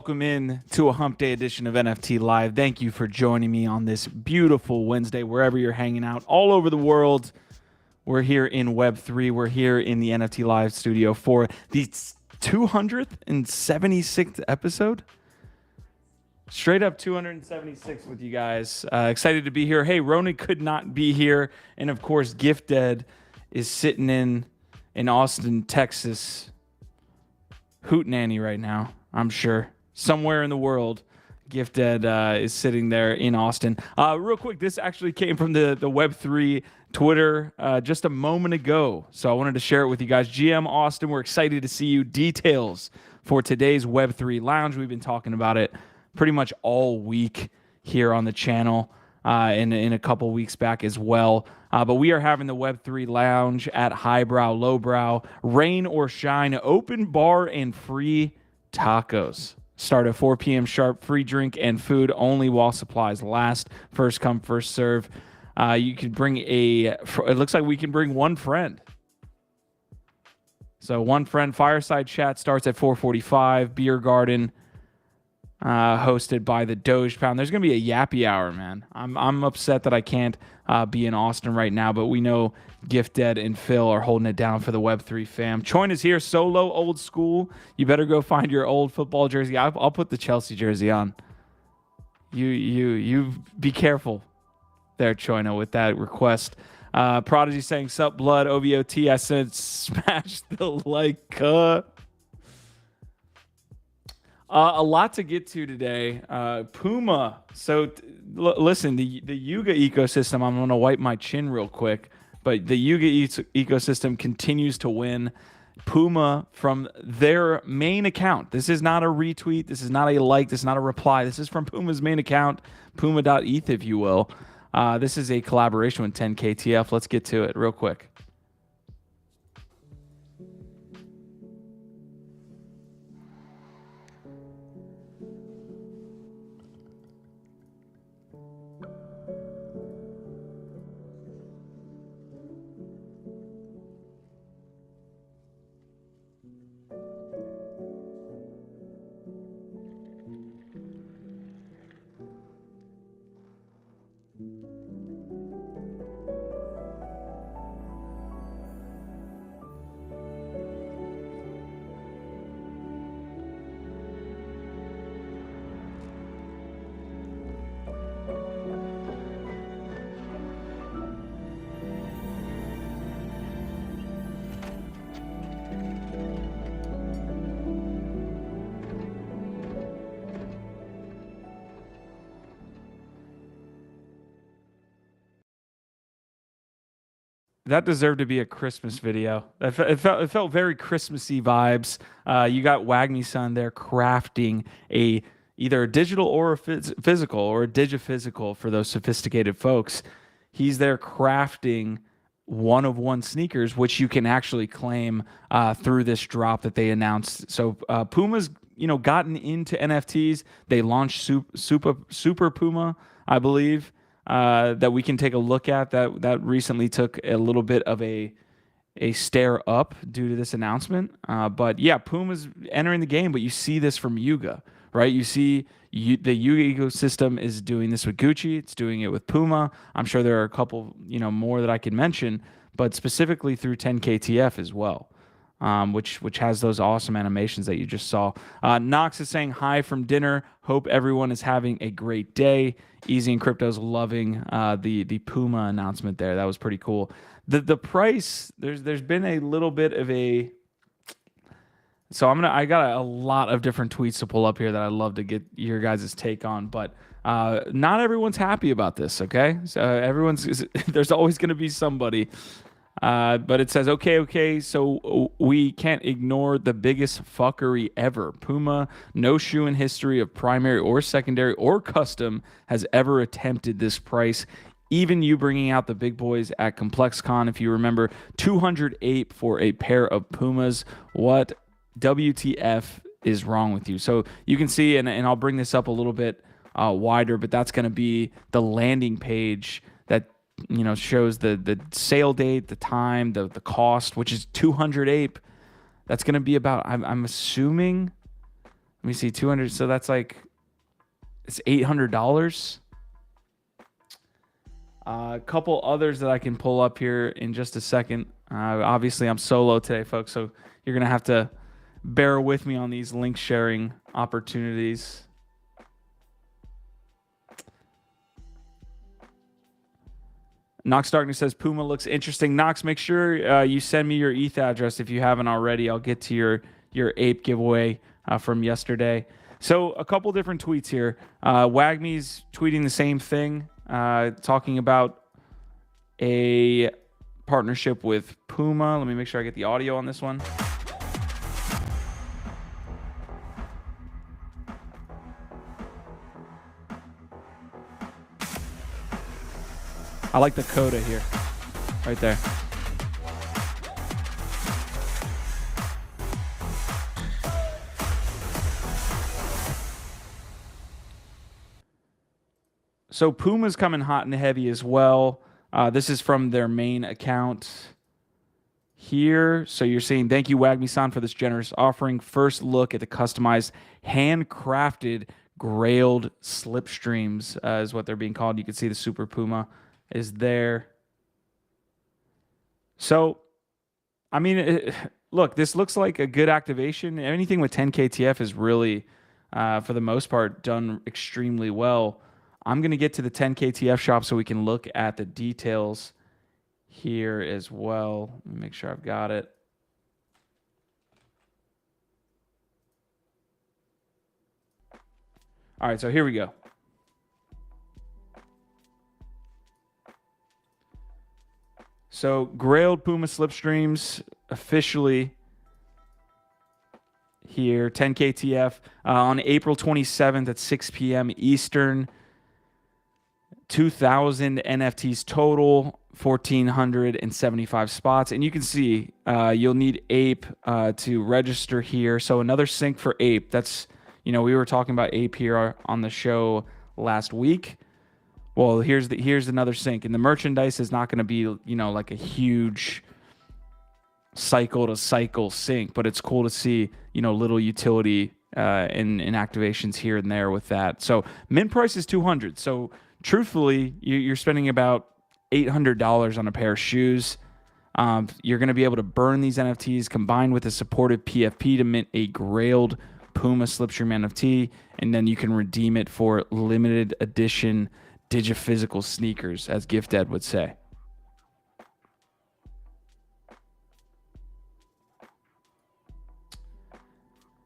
Welcome in to a Hump Day edition of NFT Live. Thank you for joining me on this beautiful Wednesday, wherever you're hanging out, all over the world. We're here in Web3. We're here in the NFT Live studio for the 276th episode. Straight up 276 with you guys. Excited to be here. Hey, Ronan could not be here. And of course, Gift Dead is sitting in Austin, Texas, hootenanny right now, I'm sure. Somewhere in the world, Gift Dead is sitting there in Austin. Real quick, this actually came from the Web3 Twitter just a moment ago. So I wanted to share it with you guys. GM Austin, we're excited to see you. Details for today's Web3 Lounge. We've been talking about it pretty much all week here on the channel and in a couple weeks back as well. But we are having the Web3 Lounge at Highbrow, Lowbrow, rain or shine, open bar and free tacos. Start at 4 p.m. sharp, free drink and food only while supplies last. First come, first serve. You can bring it looks like we can bring one friend. So one friend, fireside chat starts at 4:45, beer garden, hosted by the Doge Pound. There's going to be a yappy hour, man. I'm upset that I can't be in Austin right now, but we know Gift Dead and Phil are holding it down for the Web3 fam. Choin is here, solo, old school. You better go find your old football jersey. I'll put the Chelsea jersey on. You be careful there, Choina, with that request. Prodigy saying, sup, blood, OVOT. I said, smash the like. A lot to get to today. Puma. So listen, the Yuga ecosystem, I'm going to wipe my chin real quick, but the Yuga ecosystem continues to win. Puma from their main account. This is not a retweet. This is not a like. This is not a reply. This is from Puma's main account, puma.eth, if you will. This is a collaboration with 10KTF. Let's get to it real quick. That deserved to be a Christmas video. It felt very Christmassy vibes. You got Wagny Son there crafting either a digital or a physical, or a digiphysical for those sophisticated folks. He's there crafting one-of-one sneakers, which you can actually claim through this drop that they announced. So Puma's gotten into NFTs. They launched Super Puma, I believe. That we can take a look at that recently took a little bit of a stare up due to this announcement. But yeah, Puma's entering the game, but you see this from Yuga, right? You see the Yuga ecosystem is doing this with Gucci. It's doing it with Puma. I'm sure there are a couple, more that I can mention, but specifically through 10KTF as well. Which has those awesome animations that you just saw. Knox is saying hi from dinner. Hope everyone is having a great day. Easy and Crypto's loving the Puma announcement there. That was pretty cool. The price, there's been a little bit of a. So I got a lot of different tweets to pull up here that I'd love to get your guys' take on, but not everyone's happy about this. Okay, so there's always going to be somebody. But it says, okay, so we can't ignore the biggest fuckery ever. Puma, no shoe in history of primary or secondary or custom has ever attempted this price. Even you bringing out the big boys at ComplexCon, if you remember, 208 for a pair of Pumas. What WTF is wrong with you? So you can see, and I'll bring this up a little bit wider, but that's going to be the landing page that shows the sale date, the time, the cost, which is 200 ape. That's going to be about, I'm assuming, Let me see, 200. So that's like, it's $800. A couple others that I can pull up here in just a second. Obviously, I'm solo today, folks, so you're going to have to bear with me on these link sharing opportunities. Nox Darkness says Puma looks interesting. Nox, make sure you send me your ETH address if you haven't already. I'll get to your ape giveaway from yesterday. So a couple different tweets here. Wagme's tweeting the same thing, talking about a partnership with Puma. Let me make sure I get the audio on this one. I like the coda here, right there. So Puma's coming hot and heavy as well. This is from their main account here. So you're saying, thank you, Wagme-san, for this generous offering. First look at the customized, handcrafted, grailed slipstreams is what they're being called. You can see the Super Puma is there. So, I mean, look, this looks like a good activation. Anything with 10 KTF is really, for the most part, done extremely well. I'm going to get to the 10 KTF shop so we can look at the details here as well. Let me make sure I've got it. All right, so here we go. So grailed Puma slipstreams officially here, 10 KTF on April 27th at 6 p.m. Eastern. 2,000 NFTs total, 1,475 spots. And you can see you'll need Ape to register here. So another sync for Ape. That's, we were talking about Ape here on the show last week. Well, here's another sync. And the merchandise is not going to be, like a huge cycle to cycle sync, but it's cool to see, little utility in activations here and there with that. So mint price is 200. So truthfully, you're spending about $800 on a pair of shoes. You're going to be able to burn these NFTs combined with a supportive PFP to mint a grailed Puma slipstream NFT, and then you can redeem it for limited edition digiphysical sneakers, as Gift Ed would say.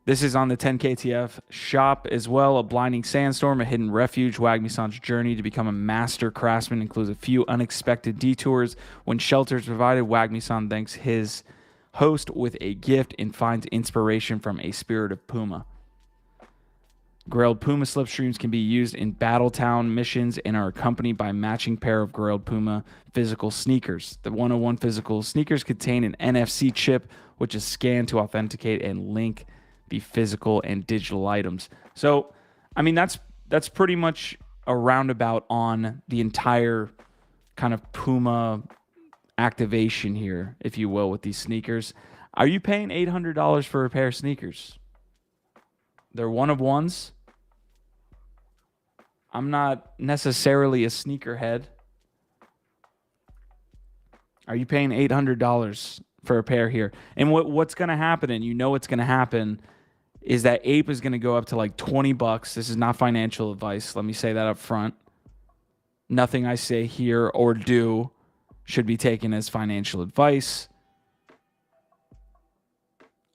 This is on the 10 KTF shop as well. A blinding sandstorm, a hidden refuge. Wagme-san's journey to become a master craftsman includes a few unexpected detours. When shelter is provided, Wagme-san thanks his host with a gift and finds inspiration from a spirit of Puma. Grailed Puma slipstreams can be used in Battletown missions and are accompanied by a matching pair of Grailed Puma physical sneakers. The 101 physical sneakers contain an NFC chip, which is scanned to authenticate and link the physical and digital items. So, I mean, that's pretty much a roundabout on the entire kind of Puma activation here, if you will, with these sneakers. Are you paying $800 for a pair of sneakers? They're one of ones. I'm not necessarily a sneakerhead. Are you paying $800 for a pair here? And what's going to happen, and you know what's going to happen, is that Ape is going to go up to like $20. This is not financial advice. Let me say that up front. Nothing I say here or do should be taken as financial advice.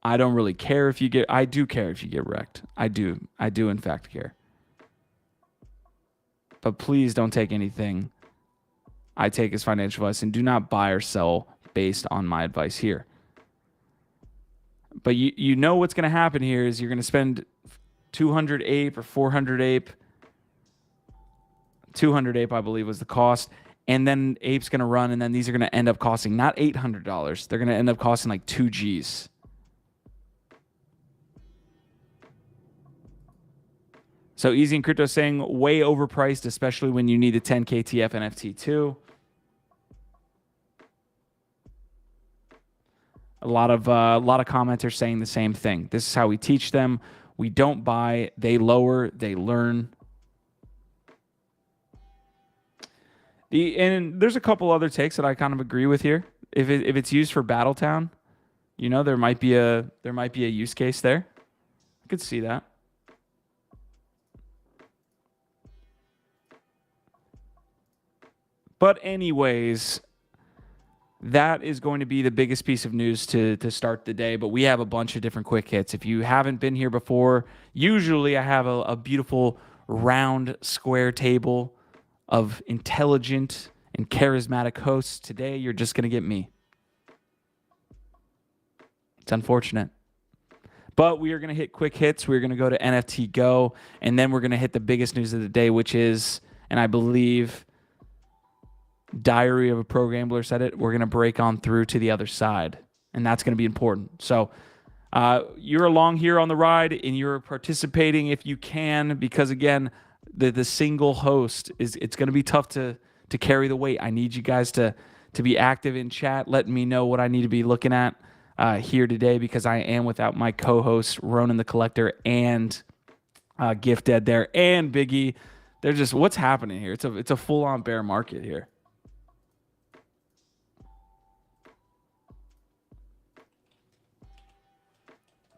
I don't really care if you get... I do care if you get wrecked. I do in fact care. But please don't take anything I take as financial advice, and do not buy or sell based on my advice here. But you know what's going to happen here is you're going to spend 200 Ape or 400 Ape. 200 Ape, I believe, was the cost. And then Ape's going to run, and then these are going to end up costing not $800. They're going to end up costing like 2 Gs. So Easy in Crypto saying way overpriced, especially when you need a 10 KTF NFT too. A lot of commenters saying the same thing. This is how we teach them. We don't buy, they lower, they learn. And there's a couple other takes that I kind of agree with here. If it's used for Battletown, there might be a use case there. I could see that. But anyways, that is going to be the biggest piece of news to start the day. But we have a bunch of different quick hits. If you haven't been here before, usually I have a beautiful round square table of intelligent and charismatic hosts. Today, you're just going to get me. It's unfortunate. But we are going to hit quick hits. We're going to go to NFT Go, and then we're going to hit the biggest news of the day, which is, and I believe Diary of a Pro Gambler said it, we're going to break on through to the other side, and that's going to be important. So you're along here on the ride, and you're participating if you can, because, again, the single host, it's going to be tough to carry the weight. I need you guys to be active in chat, letting me know what I need to be looking at here today, because I am without my co-hosts, Ronan the Collector and Gift Dead there, and Biggie. They're just, what's happening here? It's a full-on bear market here.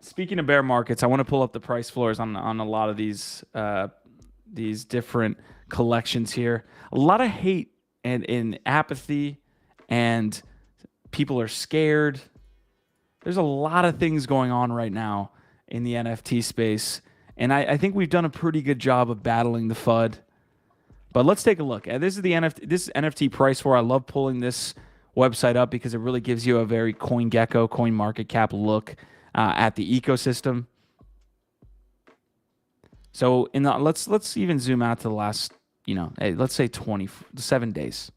Speaking of bear markets, I want to pull up the price floors on a lot of these different collections here. A lot of hate and apathy, and people are scared. There's a lot of things going on right now in the NFT space, and I think we've done a pretty good job of battling the FUD. But let's take a look. This is the NFT price floor. I love pulling this website up because it really gives you a very CoinGecko, CoinMarketCap look at the ecosystem. So let's even zoom out to the last, let's say 27 days.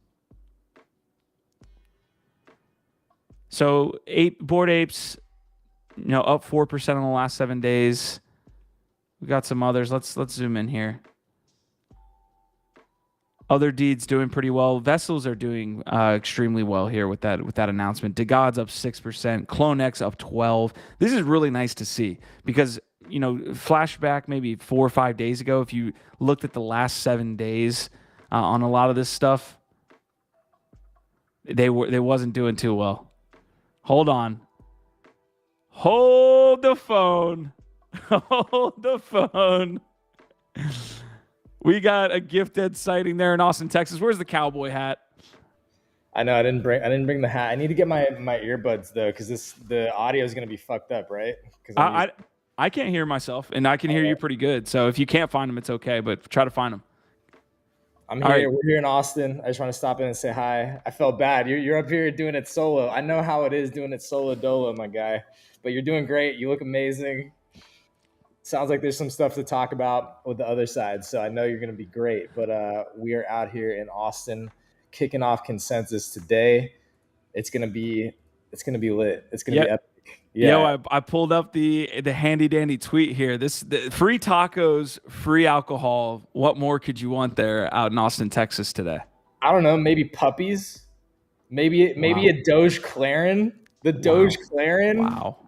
So Bored Apes, up 4% in the last 7 days. We got some others. Let's zoom in here. Otherdeed's doing pretty well. Vessels are doing extremely well here with that announcement. DeGod's up 6%. CloneX up 12%. This is really nice to see because, flashback maybe 4 or 5 days ago, if you looked at the last 7 days on a lot of this stuff, they wasn't doing too well. Hold on. Hold the phone. Hold the phone. We got a gifted sighting there in Austin, Texas. Where's the cowboy hat? I know I didn't bring the hat. I need to get my earbuds though, because the audio is gonna be fucked up, right? I can't hear myself, and I can hear you pretty good. So if you can't find them, it's okay, but try to find them. I'm here. Right. We're here in Austin. I just want to stop in and say hi. I felt bad. You're up here doing it solo. I know how it is doing it solo dolo, my guy. But you're doing great. You look amazing. Sounds like there's some stuff to talk about with the other side. So I know you're going to be great. But we are out here in Austin, kicking off Consensus today. It's going to be lit. It's going to be epic. Yeah. I pulled up the handy dandy tweet here. The free tacos, free alcohol. What more could you want there out in Austin, Texas today? I don't know. Maybe puppies. Maybe a Doge Clarin. The Doge Clarin. Wow.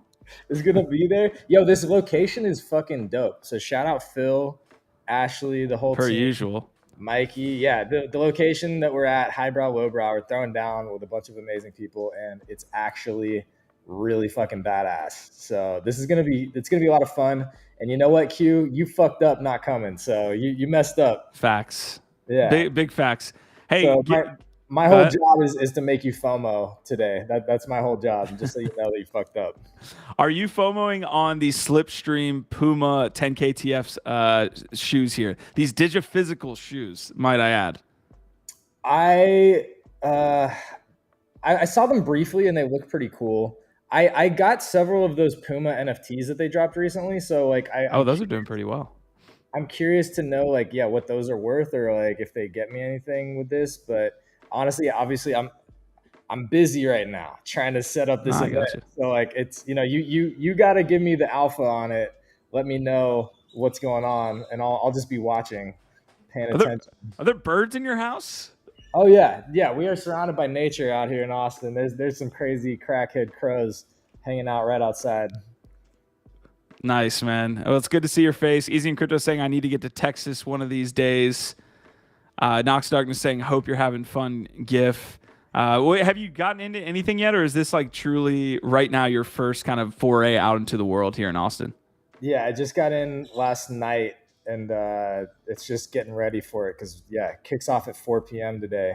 Is gonna be there. Yo, this location is fucking dope. So shout out Phil, Ashley, the whole team. Per usual. Mikey. Yeah, the location that we're at, highbrow, lowbrow, we're throwing down with a bunch of amazing people, and it's actually really fucking badass. So it's gonna be a lot of fun. And you know what, Q? You fucked up not coming. So you messed up. Facts. Yeah. Big facts. Hey, so my whole job is to make you FOMO today. That's my whole job, just so you know that you fucked up. Are you FOMOing on the Slipstream Puma 10KTF shoes here? These digiphysical shoes, might I add. I saw them briefly and they look pretty cool. I got several of those Puma NFTs that they dropped recently, so those are doing pretty well. I'm curious to know what those are worth, or if they get me anything with this. But honestly, obviously, I'm busy right now trying to set up this event. So it's you got to give me the alpha on it. Let me know what's going on, and I'll just be watching, paying attention. Are there birds in your house? Oh yeah. We are surrounded by nature out here in Austin. There's some crazy crackhead crows hanging out right outside. Nice, man. Well, it's good to see your face. Easy and Crypto saying I need to get to Texas one of these days. Nox Darkness saying hope you're having fun. GIF. Have you gotten into anything yet, or is this like truly right now your first kind of foray out into the world here in Austin? Yeah, I just got in last night, and it's just getting ready for it because it kicks off at 4 p.m. today.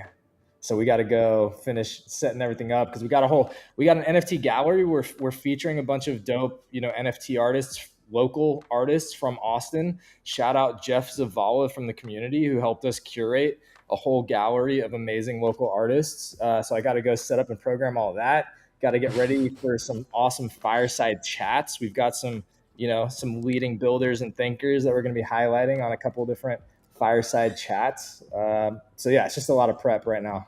So we got to go finish setting everything up because we got an NFT gallery. We're featuring a bunch of dope, NFT artists, local artists from Austin. Shout out Jeff Zavala from the community who helped us curate a whole gallery of amazing local artists. So I got to go set up and program all of that. Got to get ready for some awesome fireside chats. We've got some leading builders and thinkers that we're going to be highlighting on a couple of different fireside chats. So it's just a lot of prep right now.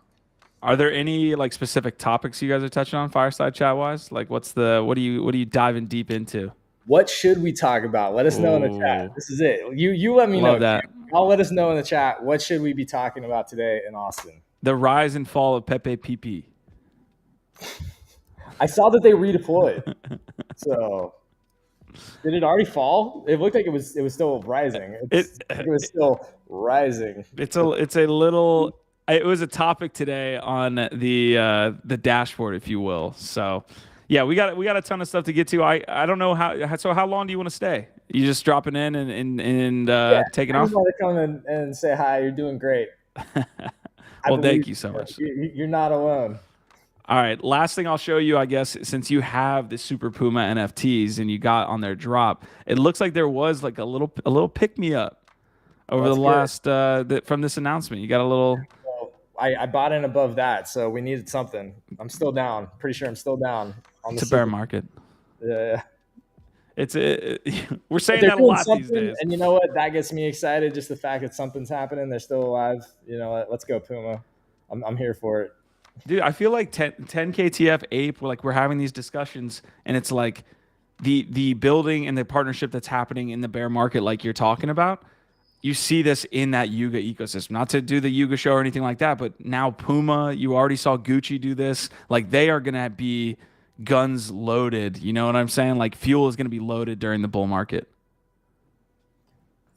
Are there any like specific topics you guys are touching on fireside chat wise? Like what are you diving deep into? What should we talk about? Let us know in the chat. This is it. You let me know. That. I'll let us know in the chat. What should we be talking about today in Austin? The rise and fall of Pepe PP. I saw that they redeployed. So did it already fall? It looked like it was still rising. It was still rising. It's a little. It was a topic today on the dashboard, if you will. So, yeah, we got a ton of stuff to get to. I don't know how. So, how long do you want to stay? You just dropping in and taking off? I just want to come in and say hi. You're doing great. Well, thank you so much. You're not alone. All right. Last thing I'll show you, I guess, since you have the Super Puma NFTs and you got on their drop, it looks like there was like a little pick me up over the last from this announcement. You got a little. I bought in above that, so we needed something. I'm still down. Pretty sure I'm still down. It's a bear market. Yeah. We're saying that a lot these days. And you know what? That gets me excited. Just the fact that something's happening. They're still alive. You know what? Let's go, Puma. I'm here for it. Dude, I feel like 10 KTF Ape, we're having these discussions, and it's like the building and the partnership that's happening in the bear market like you're talking about. You see this in that Yuga ecosystem. Not to do the Yuga show or anything like that, but now Puma, you already saw Gucci do this. Like, they are going to be guns loaded. You know what I'm saying? Like, fuel is going to be loaded during the bull market.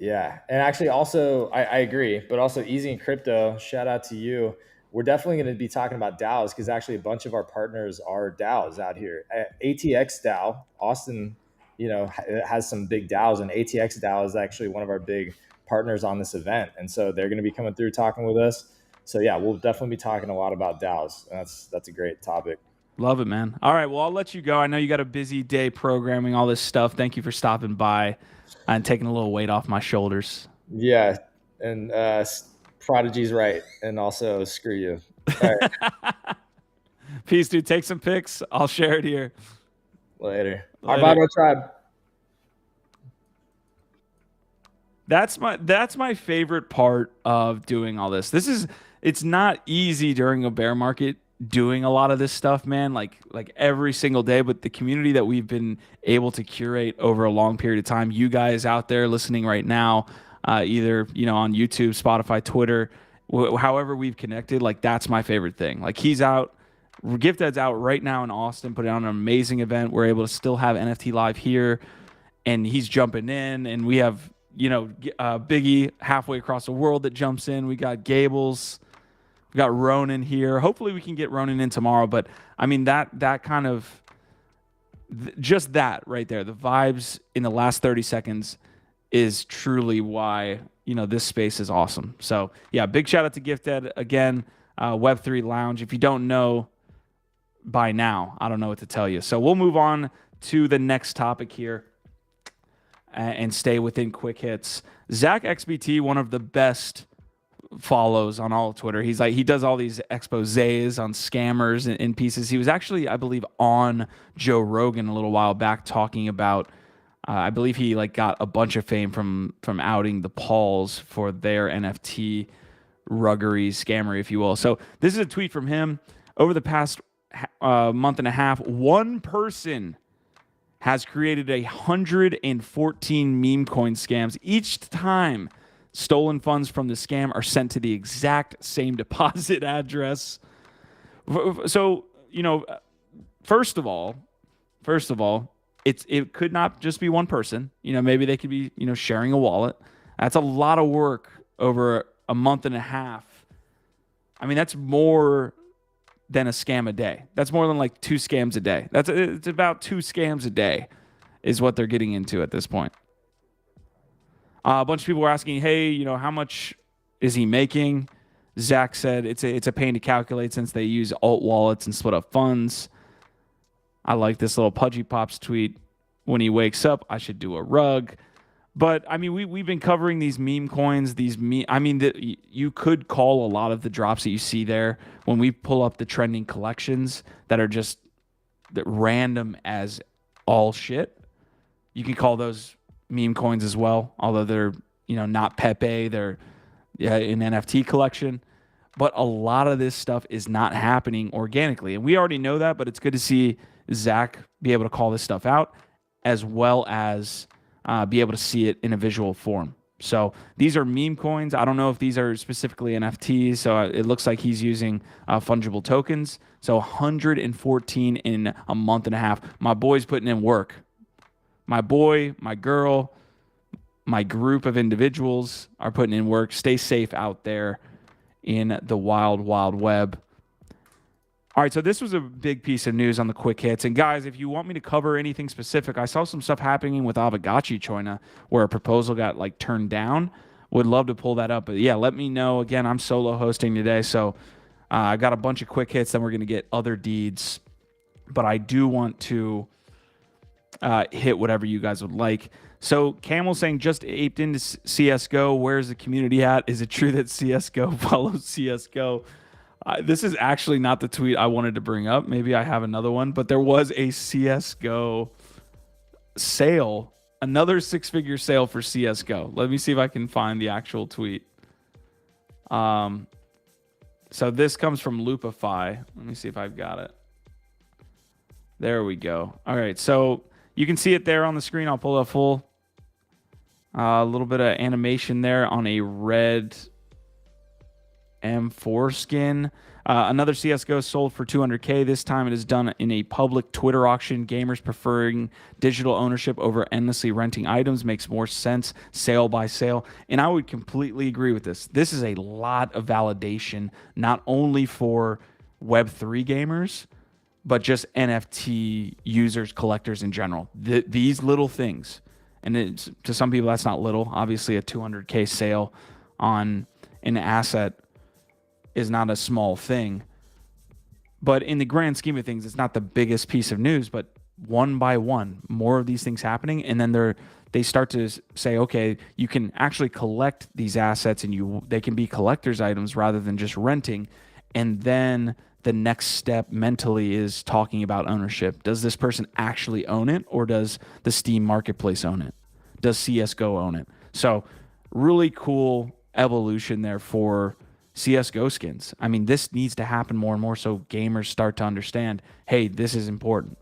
Yeah. And actually, also, I agree. But also, Easy in Crypto, shout out to you. We're definitely going to be talking about DAOs because actually a bunch of our partners are DAOs out here. ATX DAO, Austin, has some big DAOs, and ATX DAO is actually one of our big partners on this event. And so they're going to be coming through talking with us. So yeah, we'll definitely be talking a lot about DAOs. That's a great topic. Love it, man. All right. Well, I'll let you go. I know you got a busy day programming all this stuff. Thank you for stopping by and taking a little weight off my shoulders. Yeah. And Prodigy's right. And also screw you. All right. Peace, dude. Take some pics. I'll share it here. Later. Arvado Tribe. That's my favorite part of doing all this. It's not easy during a bear market doing a lot of this stuff, man, like every single day, but the community that we've been able to curate over a long period of time, you guys out there listening right now, either, on YouTube, Spotify, Twitter, however we've connected, like that's my favorite thing. Like he's out, Gifted's out right now in Austin, putting on an amazing event. We're able to still have NFT Live here, and he's jumping in, and we have Biggie halfway across the world that jumps in. We got Gables, we got Ronan here. Hopefully we can get Ronan in tomorrow. But I mean that kind of just that right there, the vibes in the last 30 seconds is truly why this space is awesome. So yeah, big shout out to Gifted again. Web3 Lounge. If you don't know by now, I don't know what to tell you. So we'll move on to the next topic here. And stay within quick hits. ZachXBT, one of the best follows on all of Twitter. He does all these exposés on scammers and pieces. He was actually, I believe, on Joe Rogan a little while back talking about. I believe he got a bunch of fame from outing the Pauls for their NFT ruggery, scammery, if you will. So this is a tweet from him. Over the past month and a half, one person has created 114 meme coin scams. Each time stolen funds from the scam are sent to the exact same deposit address. So, first of all, it could not just be one person. Maybe they could be, sharing a wallet. That's a lot of work over a month and a half. I mean, that's more than a scam a day. That's more than like 2 scams a day. It's about 2 scams a day is what they're getting into at this point. A bunch of people were asking, hey, how much is he making? Zach said it's a pain to calculate since they use alt wallets and split up funds. I like this little Pudgy Pops tweet. When he wakes up, I should do a rug. But I mean, we've been covering these meme coins. You could call a lot of the drops that you see there when we pull up the trending collections that are just random as all shit. You can call those meme coins as well, although they're not Pepe. They're an NFT collection. But a lot of this stuff is not happening organically, and we already know that. But it's good to see Zach be able to call this stuff out, as well as be able to see it in a visual form. So these are meme coins. I don't know if these are specifically NFTs. So it looks like he's using fungible tokens. So 114 in a month and a half. My boy's putting in work. My boy, my girl, my group of individuals are putting in work. Stay safe out there in the wild, wild web. All right, so this was a big piece of news on the quick hits. And guys, if you want me to cover anything specific, I saw some stuff happening with Avagachi Choina where a proposal got turned down. Would love to pull that up. But yeah, let me know. Again, I'm solo hosting today, so I got a bunch of quick hits. Then we're going to get other deeds. But I do want to hit whatever you guys would like. So Camel saying just aped into CSGO. Where's the community at? Is it true that CSGO follows CSGO? This is actually not the tweet I wanted to bring up. Maybe I have another one, but there was a CSGO sale, another 6-figure sale for CSGO. Let me see if I can find the actual tweet. So this comes from Loopify. Let me see if I've got it. There we go. All right, so you can see it there on the screen. I'll pull it full. A little bit of animation there on a red M4 skin. Another CSGO sold for $200K. This time it is done in a public Twitter auction. Gamers preferring digital ownership over endlessly renting items makes more sense, sale by sale. And I would completely agree with this. This is a lot of validation, not only for Web3 gamers, but just NFT users, collectors in general. These little things, and to some people that's not little. Obviously, a $200K sale on an asset is not a small thing. But in the grand scheme of things, it's not the biggest piece of news, but one by one, more of these things happening. And then they start to say, okay, you can actually collect these assets and they can be collector's items rather than just renting. And then the next step mentally is talking about ownership. Does this person actually own it, or does the Steam marketplace own it? Does CSGO own it? So really cool evolution there for CSGO skins. I mean, this needs to happen more and more so gamers start to understand, hey, this is important.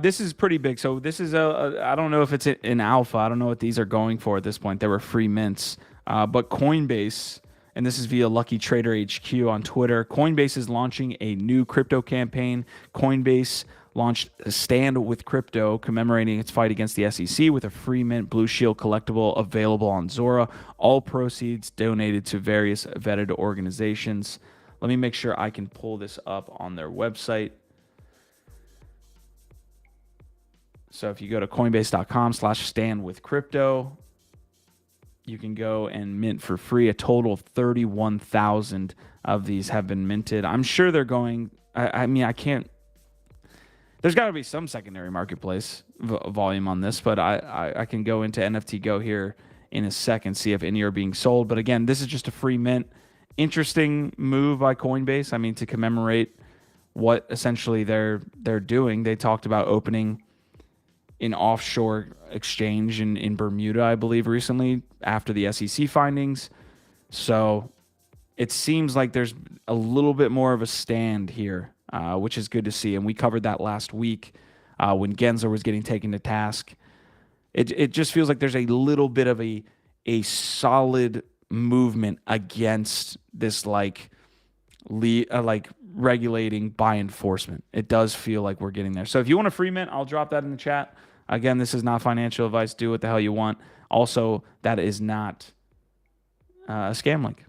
This is pretty big. So this is I don't know if it's an alpha. I don't know what these are going for at this point. They were free mints. But Coinbase, and this is via Lucky Trader HQ on Twitter, Coinbase is launching a new crypto campaign. Coinbase launched a Stand with Crypto, commemorating its fight against the SEC with a free mint Blue Shield collectible available on Zora. All proceeds donated to various vetted organizations. Let me make sure I can pull this up on their website. So if you go to coinbase.com/standwithcrypto, you can go and mint for free. A total of 31,000 of these have been minted. I'm sure they're going, I can't, there's got to be some secondary marketplace volume on this, but I can go into NFT Go here in a second, see if any are being sold. But again, this is just a free mint. Interesting move by Coinbase. I mean, to commemorate what essentially they're doing. They talked about opening an offshore exchange in Bermuda, I believe, recently after the SEC findings. So it seems like there's a little bit more of a stand here, which is good to see. And we covered that last week when Gensler was getting taken to task. It just feels like there's a little bit of a solid movement against this like regulating by enforcement. It does feel like we're getting there. So if you want a free mint, I'll drop that in the chat. Again, this is not financial advice. Do what the hell you want. Also, that is not a scam link.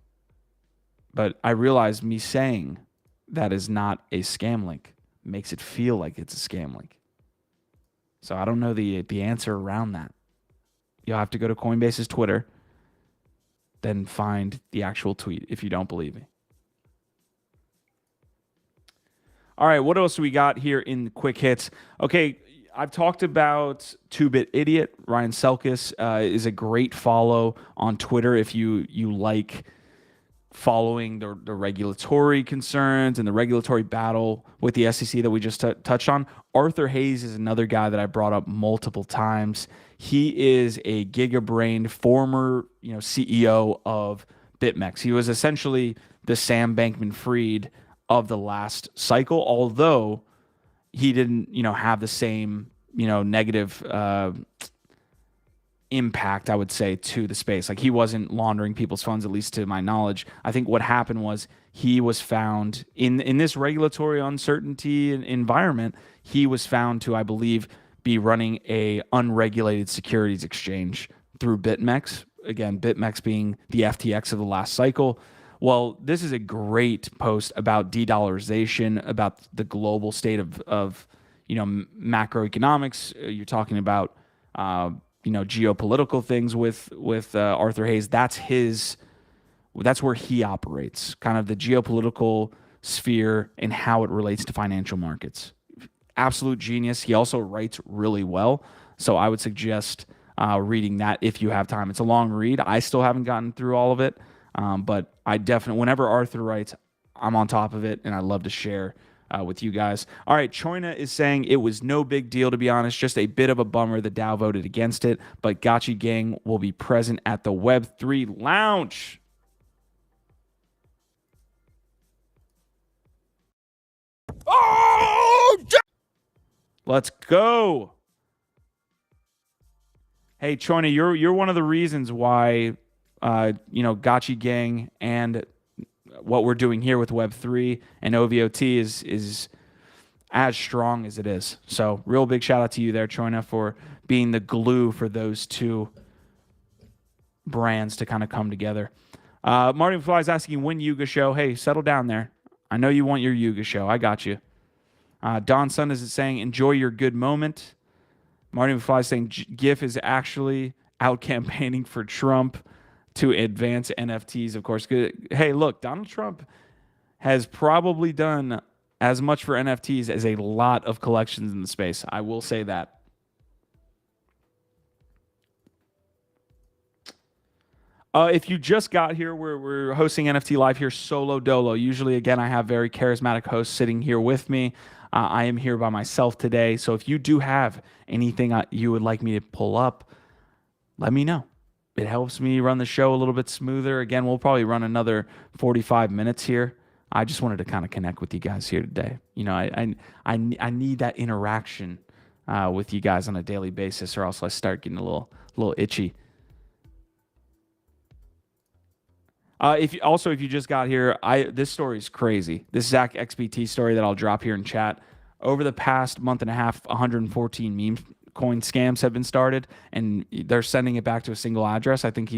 But I realize me saying that is not a scam link makes it feel like it's a scam link. So I don't know the answer around that. You'll have to go to Coinbase's Twitter, then find the actual tweet if you don't believe me. All right, what else do we got here in the quick hits? Okay, I've talked about 2-Bit Idiot. Ryan Selkis is a great follow on Twitter if you like following the regulatory concerns and the regulatory battle with the SEC that we just touched on. Arthur Hayes is another guy that I brought up multiple times. He is a giga-brained former, CEO of BitMEX. He was essentially the Sam Bankman-Fried of the last cycle, although he didn't, have the same, negative impact, I would say, to the space. Like, he wasn't laundering people's funds, at least to my knowledge. I think what happened was he was found in this regulatory uncertainty environment. He was found to, I believe, be running a unregulated securities exchange through BitMEX. Again, BitMEX being the FTX of the last cycle. Well, this is a great post about de-dollarization, about the global state of macroeconomics. You're talking about geopolitical things with Arthur Hayes. That's where he operates, kind of the geopolitical sphere and how it relates to financial markets. Absolute genius. He also writes really well, so I would suggest reading that if you have time. It's a long read. I still haven't gotten through all of it, but I definitely, whenever Arthur writes, I'm on top of it, and I love to share with you guys. All right, Choina is saying it was no big deal, to be honest, just a bit of a bummer the DAO voted against it, but Gotchi Gang will be present at the Web3 launch. Oh, let's go. Hey, Choina, you're one of the reasons why Gotchi Gang and what we're doing here with Web3 and OVOT is as strong as it is. So real big shout out to you there, Choina, for being the glue for those two brands to kind of come together. Marty McFly is asking, when Yuga show? Hey, settle down there. I know you want your Yuga show. I got you. Don Sunders is saying, enjoy your good moment. Marty McFly is saying, GIF is actually out campaigning for Trump to advance NFTs, of course. Good. Hey, look, Donald Trump has probably done as much for NFTs as a lot of collections in the space. I will say that. If you just got here, we're hosting NFT Live here solo dolo. Usually, again, I have very charismatic hosts sitting here with me. I am here by myself today. So if you do have anything you would like me to pull up, let me know. It helps me run the show a little bit smoother. Again, we'll probably run another 45 minutes here. I just wanted to kind of connect with you guys here today. I need that interaction with you guys on a daily basis, or else I start getting a little itchy. If you just got here, this story is crazy. This ZachXBT story that I'll drop here in chat. Over the past month and a half, 114 meme coin scams have been started, and they're sending it back to a single address. I think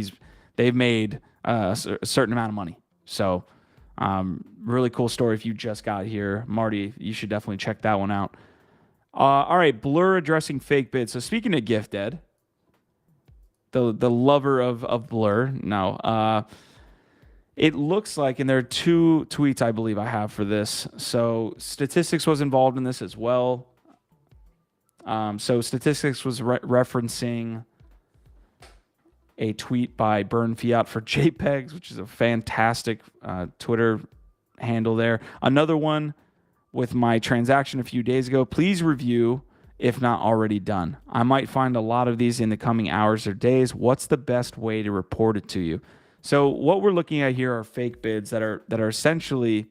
they've made a certain amount of money. So really cool story. If you just got here, Marty, you should definitely check that one out. All right, Blur addressing fake bids. So speaking of Gifted, the lover of Blur, no. It looks like, and there are two tweets I believe I have for this. So Statistics was involved in this as well. So Statistics was referencing a tweet by Burn Fiat for JPEGs, which is a fantastic Twitter handle there. Another one with my transaction a few days ago. Please review if not already done. I might find a lot of these in the coming hours or days. What's the best way to report it to you? So what we're looking at here are fake bids that are essentially,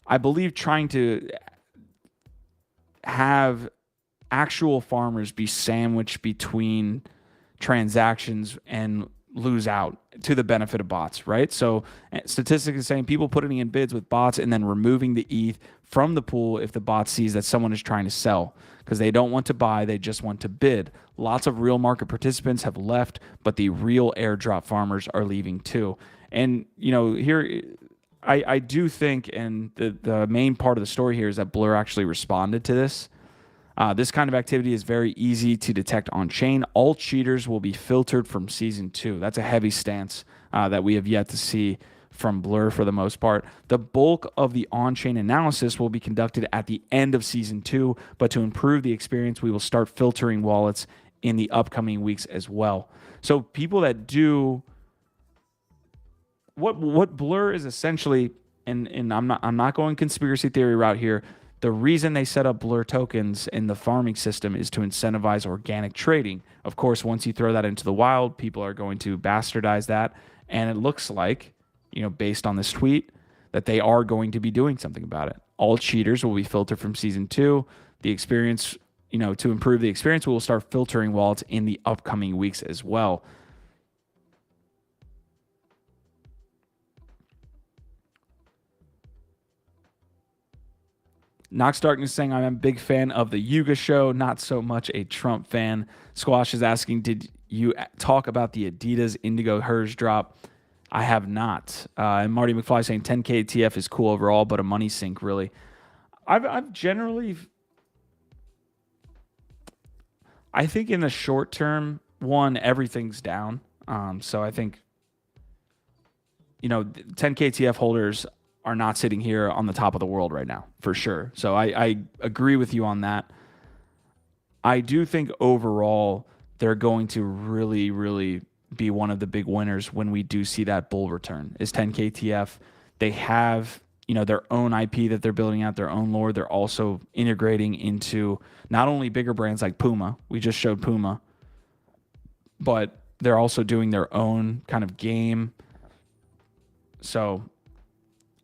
I believe, trying to have actual farmers be sandwiched between transactions and lose out to the benefit of bots, right? So statistics is saying people putting in bids with bots and then removing the ETH from the pool if the bot sees that someone is trying to sell because they don't want to buy, they just want to bid. Lots of real market participants have left, but the real airdrop farmers are leaving too. And, here I do think, and the main part of the story here is that Blur actually responded to this. This kind of activity is very easy to detect on chain. All cheaters will be filtered from season 2. That's a heavy stance that we have yet to see from Blur for the most part. The bulk of the on-chain analysis will be conducted at the end of season 2, but to improve the experience, we will start filtering wallets in the upcoming weeks as well. So people that do what Blur is essentially, and I'm not going conspiracy theory route here. The reason they set up Blur tokens in the farming system is to incentivize organic trading. Of course, once you throw that into the wild, people are going to bastardize that. And it looks like, based on this tweet, that they are going to be doing something about it. All cheaters will be filtered from season 2. The experience, to improve the experience, we will start filtering wallets in the upcoming weeks as well. Nox Darkness saying, I'm a big fan of the Yuga show, not so much a Trump fan. Squash is asking, did you talk about the Adidas Indigo Herz drop? I have not. And Marty McFly saying 10K TF is cool overall, but a money sink, really. I've generally, I think in the short term, everything's down. So I think, 10K TF holders are not sitting here on the top of the world right now, for sure. So I agree with you on that. I do think overall they're going to really, really be one of the big winners when we do see that bull return is 10K TF. They have, their own IP that they're building out, their own lore. They're also integrating into not only bigger brands like Puma, we just showed Puma, but they're also doing their own kind of game. So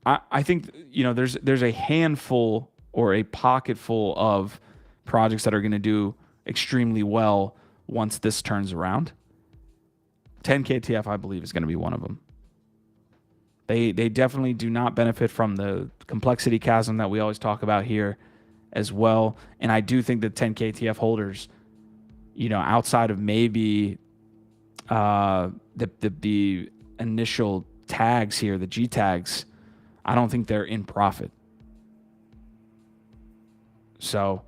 I think, there's a handful or a pocket full of projects that are going to do extremely well once this turns around. 10K TF, I believe, is going to be one of them. They definitely do not benefit from the complexity chasm that we always talk about here as well. And I do think that 10K TF holders, outside of maybe the initial tags here, the G tags, I don't think they're in profit. So,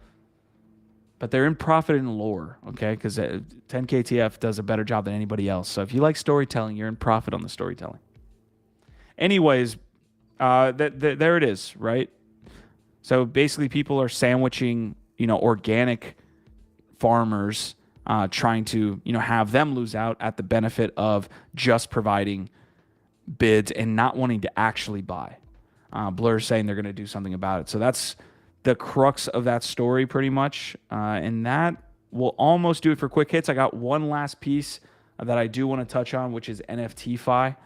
but they're in profit in lore, okay? Because 10K TF does a better job than anybody else. So if you like storytelling, you're in profit on the storytelling. Anyways, there it is, right? So basically people are sandwiching, organic farmers, trying to, have them lose out at the benefit of just providing bids and not wanting to actually buy. Blur saying they're going to do something about it. So that's the crux of that story pretty much. And that will almost do it for quick hits. I got one last piece that I do want to touch on, which is NFTFi.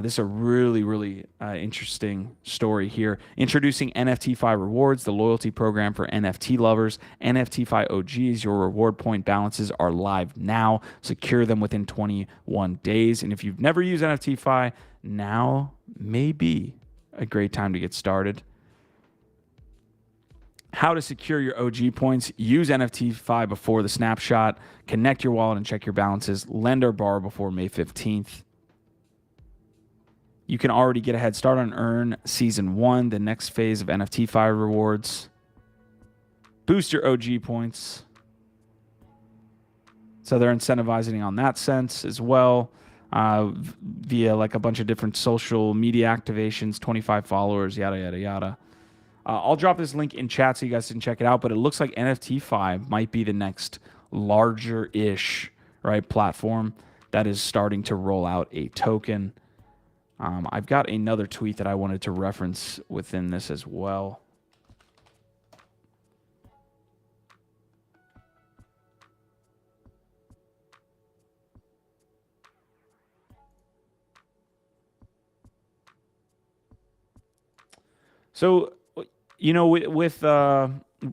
This is a really, really interesting story here. Introducing NFTFi Rewards, the loyalty program for NFT lovers. NFTFi OGs, your reward point balances are live now. Secure them within 21 days. And if you've never used NFTFi, now may be a great time to get started. How to secure your OG points. Use NFTFi before the snapshot. Connect your wallet and check your balances. Lend or borrow before May 15th. You can already get a head start on Earn Season 1, the next phase of NFTFi rewards. Boost your OG points. So they're incentivizing on that sense as well, via like a bunch of different social media activations, 25 followers, yada, yada, yada. I'll drop this link in chat so you guys can check it out, but it looks like NFTFi might be the next larger-ish, right, platform that is starting to roll out a token. I've got another tweet that I wanted to reference within this as well. So, with MetaMask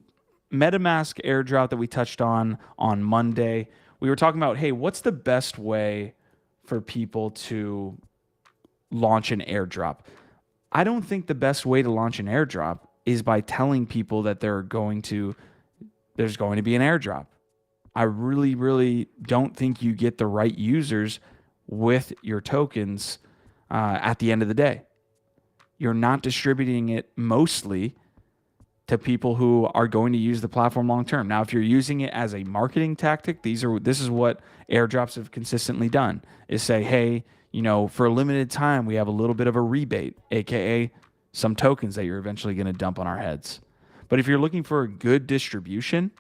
airdrop that we touched on Monday, we were talking about, hey, what's the best way for people to launch an airdrop. I don't think the best way to launch an airdrop is by telling people that there's going to be an airdrop. I really, really don't think you get the right users with your tokens at the end of the day. You're not distributing it mostly to people who are going to use the platform long term. Now, if you're using it as a marketing tactic, this is what airdrops have consistently done, is say, hey, for a limited time, we have a little bit of a rebate, aka some tokens that you're eventually going to dump on our heads. But if you're looking for a good distribution,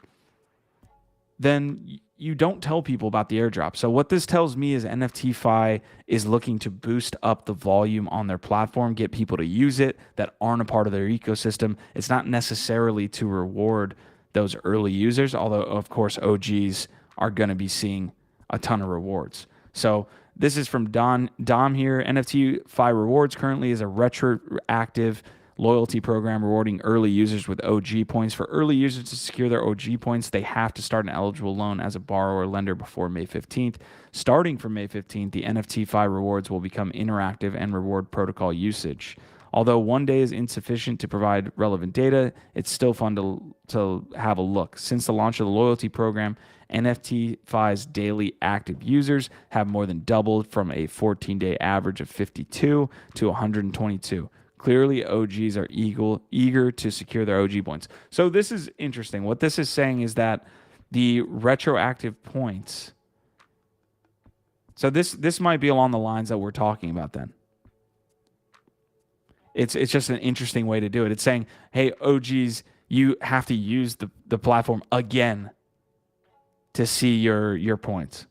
then you don't tell people about the airdrop. So what this tells me is NFTFi is looking to boost up the volume on their platform, get people to use it that aren't a part of their ecosystem. It's not necessarily to reward those early users, although of course OGs are going to be seeing a ton of rewards. So this is from Dom here. NFTFi Rewards currently is a retroactive loyalty program rewarding early users with OG points. For early users to secure their OG points, they have to start an eligible loan as a borrower or lender before May 15th. Starting from May 15th, the NFTFi rewards will become interactive and reward protocol usage. Although one day is insufficient to provide relevant data, it's still fun to have a look. Since the launch of the loyalty program, NFTFi's daily active users have more than doubled from a 14-day average of 52 to 122. Clearly, OGs are eager to secure their OG points. So this is interesting. What this is saying is that the retroactive points. So this might be along the lines that we're talking about then. It's just an interesting way to do it. It's saying, hey, OGs, you have to use the platform again to see your points.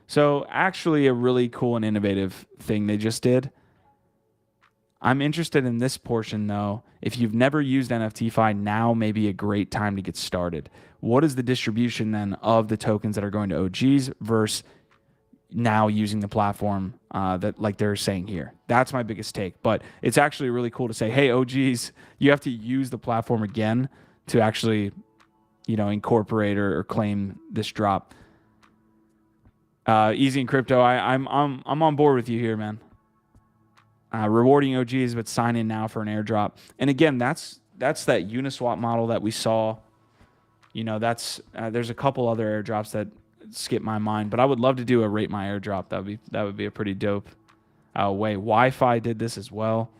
So actually a really cool and innovative thing they just did. I'm interested in this portion, though. If you've never used NFTFi, now may be a great time to get started. What is the distribution, then, of the tokens that are going to OGs versus now using the platform that like they're saying here? That's my biggest take. But it's actually really cool to say, hey, OGs, you have to use the platform again to actually, incorporate or claim this drop. Easy in crypto, I'm on board with you here, man. Rewarding OGs, but sign in now for an airdrop. And again, that's that Uniswap model that we saw. There's a couple other airdrops that skip my mind, but I would love to do a rate my airdrop. That would be a pretty dope way. Wi-Fi did this as well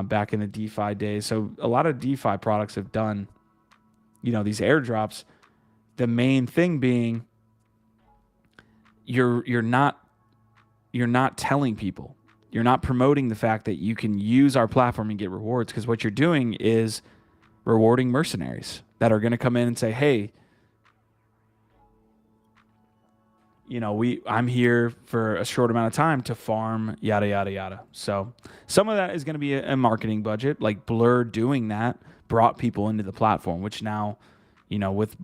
back in the DeFi days. So a lot of DeFi products have done, these airdrops. The main thing being, you're not telling people. You're not promoting the fact that you can use our platform and get rewards, because what you're doing is rewarding mercenaries that are going to come in and say, hey, I'm here for a short amount of time to farm, yada, yada, yada. So some of that is going to be a marketing budget. Like Blur doing that brought people into the platform, which now, with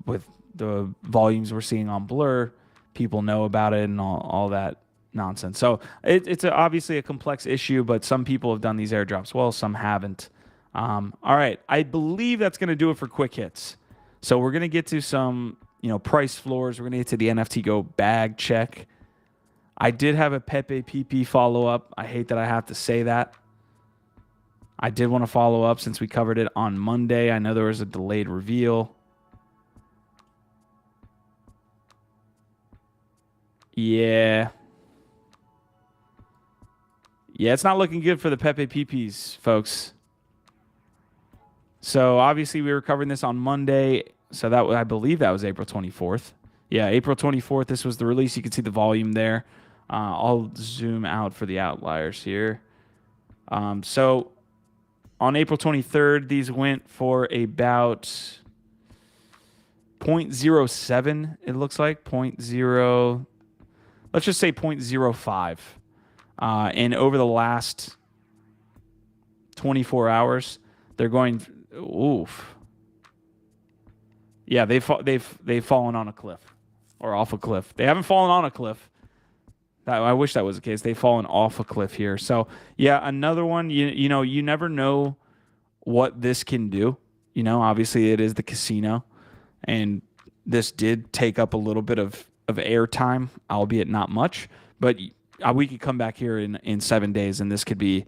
the volumes we're seeing on Blur, people know about it and all that nonsense. So it's obviously a complex issue, but some people have done these airdrops well, some haven't. All right, I believe that's going to do it for quick hits. So we're going to get to some price floors. We're going to get to the NFT Go Bagcheck. I did have a Pepe PP follow up. I hate that I have to say that. I did want to follow up since we covered it on Monday. I know there was a delayed reveal. Yeah, it's not looking good for the Pepe PPs, folks. So obviously we were covering this on Monday. So I believe that was April 24th. Yeah, April 24th. This was the release. You can see the volume there. I'll zoom out for the outliers here. So on April 23rd, these went for about 0.07. It looks like 0.0. Let's just say 0.05. And over the last 24 hours, they're going, oof. Yeah, they've fallen on a cliff or off a cliff. They haven't fallen on a cliff. I wish that was the case. They've fallen off a cliff here. So yeah, another one. You never know what this can do. Obviously it is the casino, and this did take up a little bit of airtime, albeit not much. But we could come back here in 7 days, and this could be,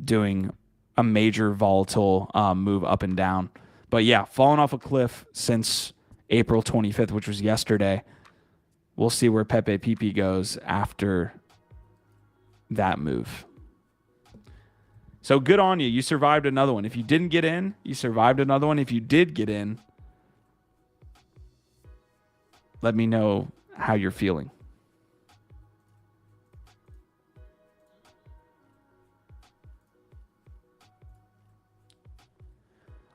doing a major volatile move up and down. But yeah, falling off a cliff since April 25th, which was yesterday. We'll see where Pepe PP goes after that move. So good on you. You survived another one. If you didn't get in, you survived another one. If you did get in, let me know how you're feeling.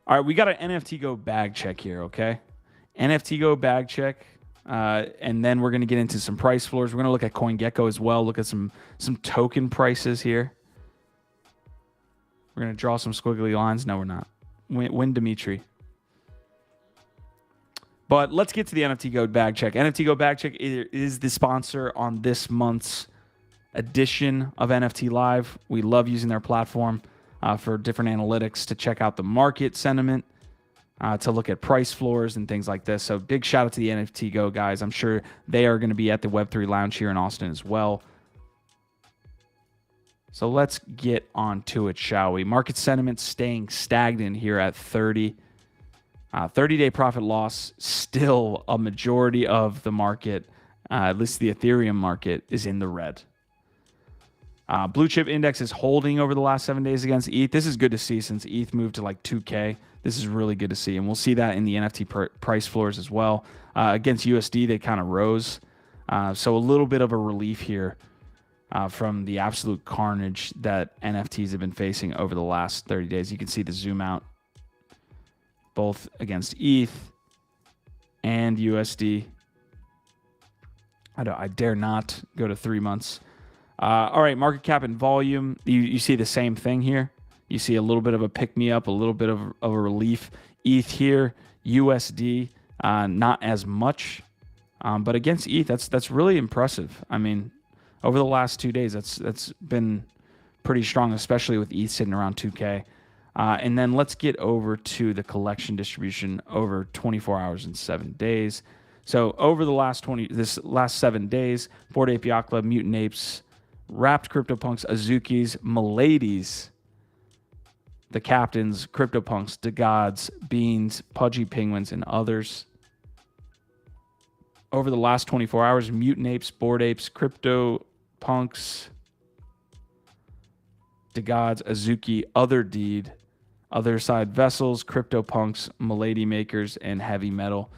All right, we got an NFT Go Bagcheck here, okay? NFT Go Bagcheck, and then we're going to get into some price floors. We're going to look at CoinGecko as well, look at some token prices here. We're going to draw some squiggly lines. No, we're not. Win Dimitri. But let's get to the NFT Go Bagcheck. NFT Go Bagcheck is the sponsor on this month's edition of NFT Live. We love using their platform for different analytics to check out the market sentiment, to look at price floors and things like this. So big shout out to the NFT Go guys. I'm sure they are going to be at the Web3 Lounge here in Austin as well. So let's get on to it, shall we? Market sentiment staying stagnant here at 30. 30-day profit loss, still a majority of the market, at least the Ethereum market, is in the red. Blue chip index is holding over the last 7 days against ETH. This is good to see since ETH moved to like 2K. This is really good to see. And we'll see that in the NFT price floors as well. Against USD, they kind of rose. So a little bit of a relief here from the absolute carnage that NFTs have been facing over the last 30 days. You can see the zoom out both against ETH and USD. I dare not go to 3 months. All right, market cap and volume. You see the same thing here. You see a little bit of a pick-me-up, a little bit of a relief. ETH here, USD, not as much. But against ETH, that's really impressive. I mean, over the last 2 days, that's been pretty strong, especially with ETH sitting around 2K. And then let's get over to the collection distribution over 24 hours and 7 days. So over the last 7 days, Bored Ape Yacht Club, Mutant Apes, Wrapped CryptoPunks, Azukis, Miladies, the Captains, CryptoPunks, De Gods, Beans, Pudgy Penguins, and others. Over the last 24 hours, Mutant Apes, Bored Apes, CryptoPunks, De Gods, Azuki, Otherdeed, Otherside Vessels, CryptoPunks, Milady Makers, and Heavy Metal.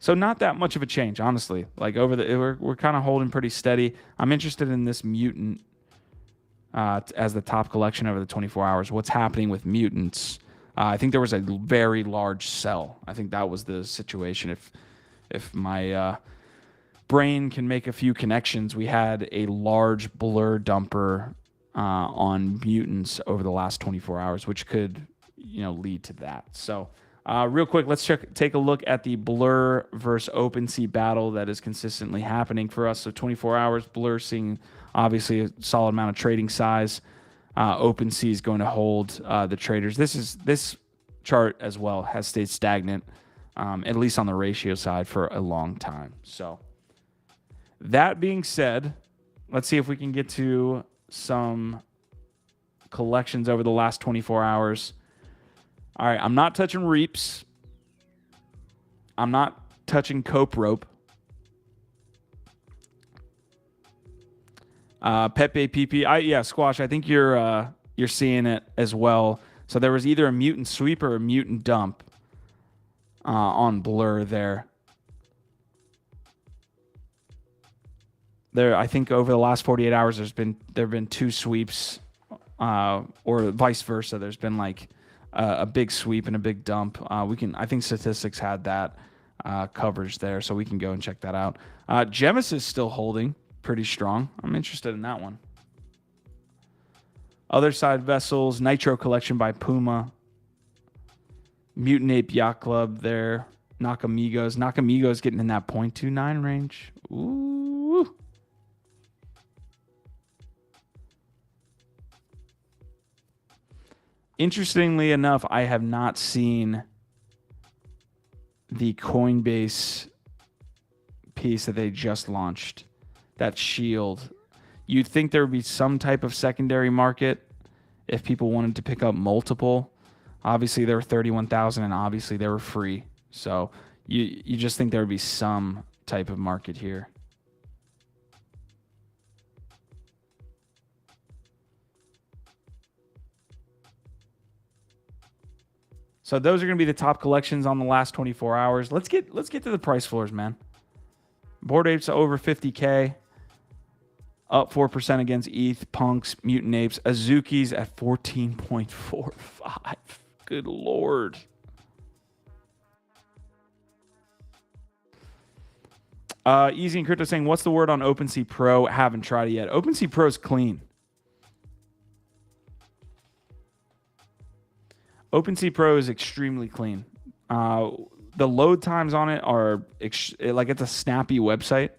So not that much of a change, honestly. Like we're kind of holding pretty steady. I'm interested in this Mutant as the top collection over the 24 hours. What's happening with Mutants? I think there was a very large sell. I think that was the situation. If my brain can make a few connections, we had a large blur dumper on Mutants over the last 24 hours, which could lead to that. So real quick, let's take a look at the Blur versus OpenSea battle that is consistently happening for us. So 24 hours, Blur seeing obviously a solid amount of trading size. OpenSea is going to hold the traders. This chart as well has stayed stagnant, at least on the ratio side, for a long time. So that being said, let's see if we can get to some collections over the last 24 hours. All right, I'm not touching Reaps. I'm not touching Cope Rope. Pepe PP. Squash, I think you're seeing it as well. So there was either a Mutant Sweep or a Mutant Dump on Blur there. I think over the last 48 hours, there have been two sweeps, or vice versa. There's been like a big sweep and a big dump. I think Statistics had that coverage there, so we can go and check that out. Gemus is still holding pretty strong. I'm interested in that one. Otherside Vessels, Nitro Collection by Puma, Mutant Ape Yacht Club there, Nakamigos getting in that 0.29 range. Ooh. Interestingly enough, I have not seen the Coinbase piece that they just launched, that shield. You'd think there would be some type of secondary market if people wanted to pick up multiple. Obviously, they were 31,000, and obviously they were free. So you just think there would be some type of market here. So those are going to be the top collections on the last 24 hours. Let's get to the price floors, man. Bored Apes over 50K, up 4% against ETH, Punks, Mutant Apes, Azuki's at 14.45. Good Lord. Easy and Crypto saying, what's the word on OpenSea Pro? Haven't tried it yet. OpenSea Pro is clean. OpenSea Pro is extremely clean. The load times on it are like it's a snappy website.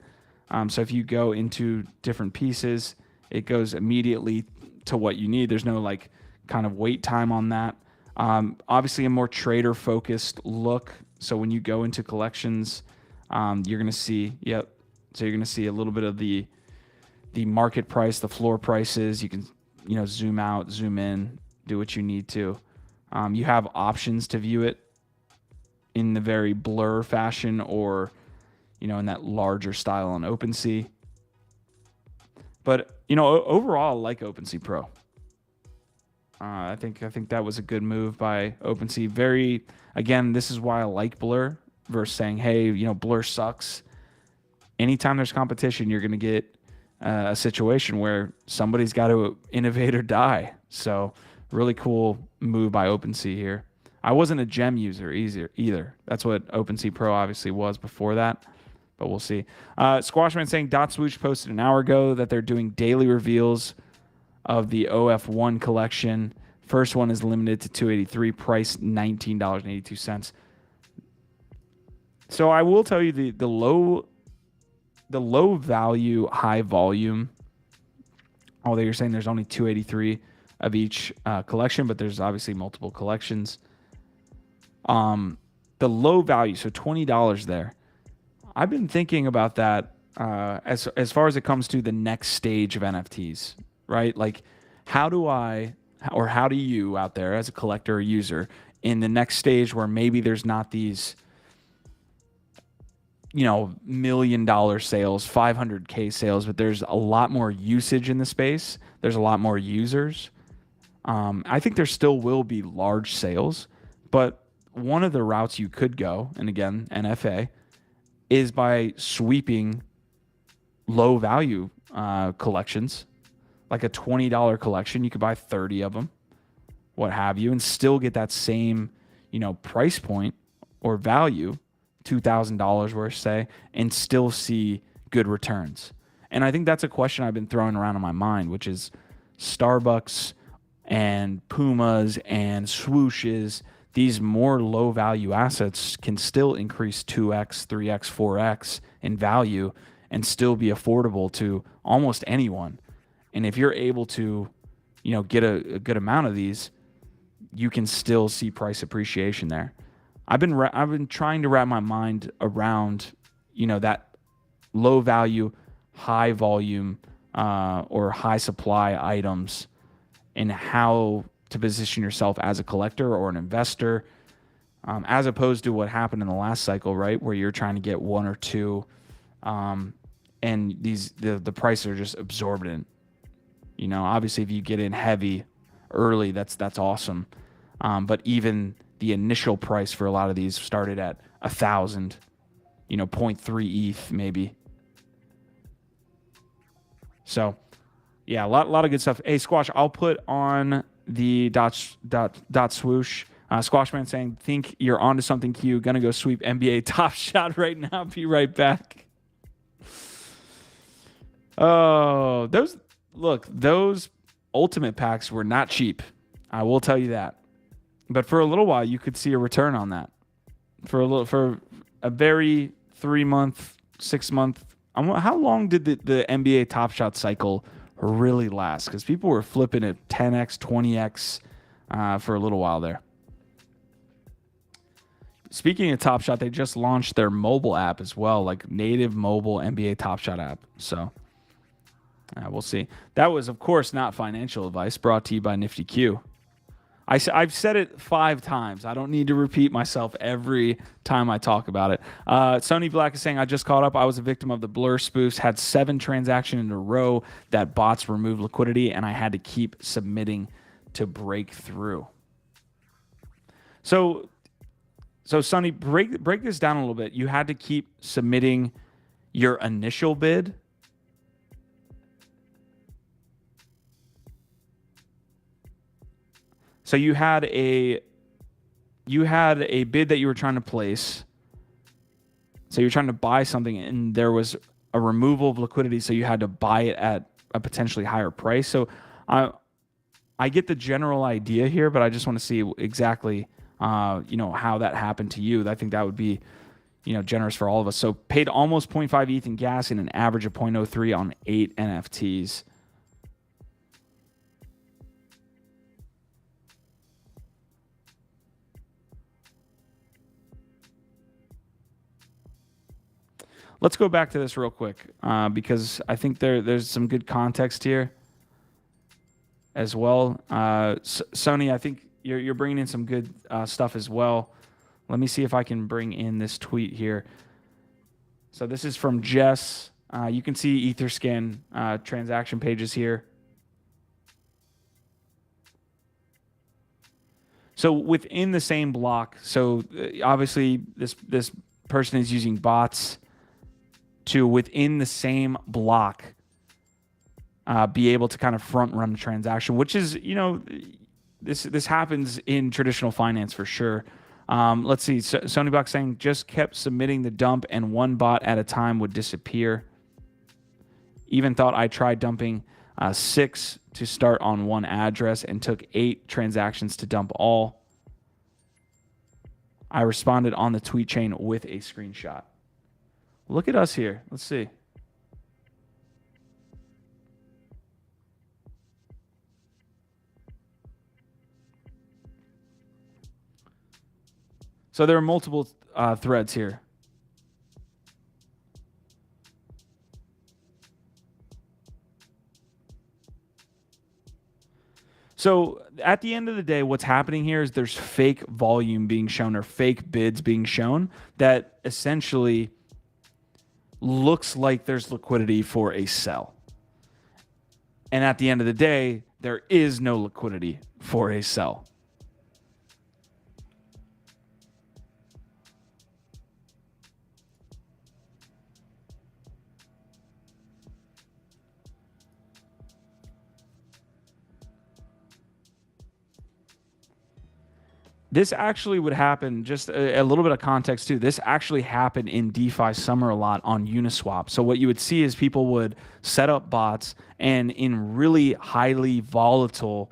So if you go into different pieces, it goes immediately to what you need. There's no like kind of wait time on that. Obviously a more trader focused look. So when you go into collections, you're going to see, so you're going to see a little bit of the market price, the floor prices. You can, zoom out, zoom in, do what you need to. You have options to view it in the very blur fashion or, in that larger style on OpenSea. But, overall, I like OpenSea Pro. I think that was a good move by OpenSea. Again, this is why I like Blur versus saying, hey, Blur sucks. Anytime there's competition, you're going to get a situation where somebody's got to innovate or die. So really cool move by OpenSea here. I wasn't a gem user either. That's what OpenSea Pro obviously was before that, but we'll see. Squashman saying Dot Swoosh posted an hour ago that they're doing daily reveals of the OF1 collection. First one is limited to 283, price $19.82. So I will tell you the low value, high volume, although you're saying there's only 283 of each collection, but there's obviously multiple collections. The low value, so $20 there. I've been thinking about that as far as it comes to the next stage of NFTs, right? Like, how do you out there as a collector or user in the next stage where maybe there's not these, $1 million sales, 500K sales, but there's a lot more usage in the space. There's a lot more users. I think there still will be large sales, but one of the routes you could go, and again, NFA, is by sweeping low value collections. Like a $20 collection, you could buy 30 of them, what have you, and still get that same, price point or value, $2,000 worth, say, and still see good returns. And I think that's a question I've been throwing around in my mind, which is Starbucks and Pumas and swooshes, these more low value assets can still increase 2x, 3x, 4x in value and still be affordable to almost anyone. And if you're able to, get a good amount of these, you can still see price appreciation there. I've been trying to wrap my mind around, that low value, high volume, or high supply items, and how to position yourself as a collector or an investor, as opposed to what happened in the last cycle, right, where you're trying to get one or two, and the prices are just exorbitant. Obviously, if you get in heavy early, that's awesome. But even the initial price for a lot of these started at 1,000, 0.3 ETH maybe. So, yeah, a lot of good stuff. Hey, Squash, I'll put on the dot swoosh. Squashman saying, think you're onto something, Q. Gonna go sweep NBA Top Shot right now. Be right back. Oh, those ultimate packs were not cheap. I will tell you that. But for a little while, you could see a return on that. For a very 3-month, 6-month. How long did the NBA Top Shot cycle really last? Because people were flipping at 10x, 20x for a little while there. Speaking of Top Shot, they just launched their mobile app as well, like native mobile NBA Top Shot app. So we'll see. That was, of course, not financial advice, brought to you by Nifty Q. I've said it 5 times. I don't need to repeat myself every time I talk about it. Sony Black is saying, I just caught up. I was a victim of the Blur spoofs, had 7 transactions in a row that bots removed liquidity, and I had to keep submitting to break through. So Sonny, break this down a little bit. You had to keep submitting your initial bid. So you had a bid that you were trying to place. So you're trying to buy something, and there was a removal of liquidity, so you had to buy it at a potentially higher price. So I get the general idea here, but I just want to see exactly how that happened to you. I think that would be generous for all of us. So paid almost 0.5 ETH in gas and an average of 0.03 on 8 NFTs. Let's go back to this real quick because I think there's some good context here as well. Sony, I think you're bringing in some good stuff as well. Let me see if I can bring in this tweet here. So this is from Jess. You can see Etherscan transaction pages here. So within the same block, so obviously this person is using bots to, within the same block, be able to kind of front run the transaction, which is, this happens in traditional finance for sure. Let's see. Sony Block saying just kept submitting the dump and one bot at a time would disappear. Even thought I tried dumping 6 to start on one address and took 8 transactions to dump all. I responded on the tweet chain with a screenshot. Look at us here. Let's see. So there are multiple threads here. So at the end of the day, what's happening here is there's fake volume being shown or fake bids being shown that essentially looks like there's liquidity for a sell. And at the end of the day, there is no liquidity for a sell. This actually would happen, just a little bit of context too. This actually happened in DeFi summer a lot on Uniswap. So what you would see is people would set up bots, and in really highly volatile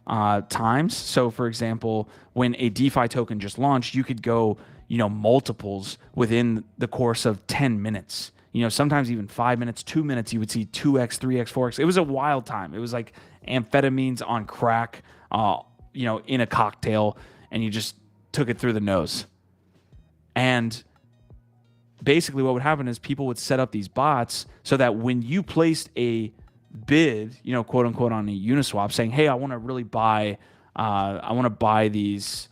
times. So for example, when a DeFi token just launched, you could go, multiples within the course of 10 minutes. Sometimes even 5 minutes, 2 minutes, you would see 2x, 3x, 4x. It was a wild time. It was like amphetamines on crack, in a cocktail. And you just took it through the nose. And basically what would happen is people would set up these bots so that when you placed a bid, quote unquote, on a Uniswap saying, hey, I want to really buy, these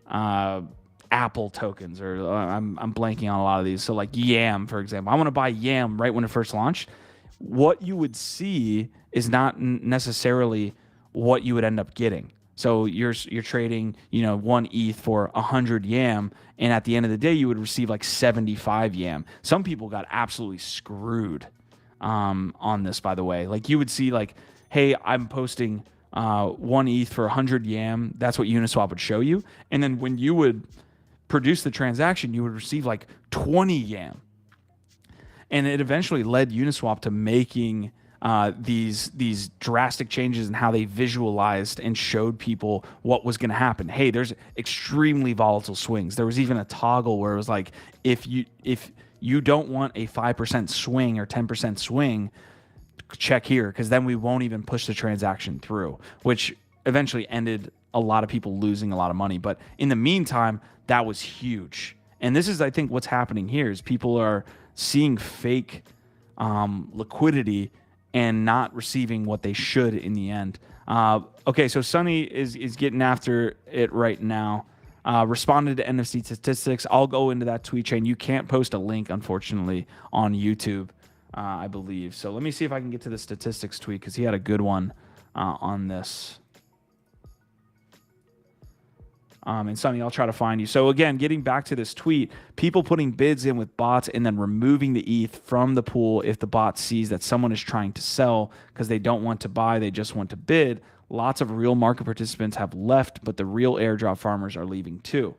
Apple tokens, or I'm blanking on a lot of these. So like Yam, for example, I want to buy Yam right when it first launched. What you would see is not necessarily what you would end up getting. So you're trading, 1 ETH for 100 Yam, and at the end of the day, you would receive like 75 Yam. Some people got absolutely screwed on this, by the way. Like you would see like, hey, I'm posting 1 ETH for 100 Yam. That's what Uniswap would show you. And then when you would produce the transaction, you would receive like 20 Yam. And it eventually led Uniswap to making these drastic changes in how they visualized and showed people what was going to happen. Hey, there's extremely volatile swings. There was even a toggle where it was like, if you don't want a 5% swing or 10% swing, check here, because then we won't even push the transaction through, which eventually ended a lot of people losing a lot of money. But in the meantime, that was huge. And this is, I think, what's happening here is people are seeing fake liquidity and not receiving what they should in the end. Okay, so Sonny is getting after it right now. Responded to NFT Statistics. I'll go into that tweet chain. You can't post a link, unfortunately, on YouTube, I believe. So let me see if I can get to the statistics tweet because he had a good one on this. And Sonny, I'll try to find you. So again, getting back to this tweet, people putting bids in with bots and then removing the ETH from the pool if the bot sees that someone is trying to sell because they don't want to buy, they just want to bid. Lots of real market participants have left, but the real airdrop farmers are leaving too.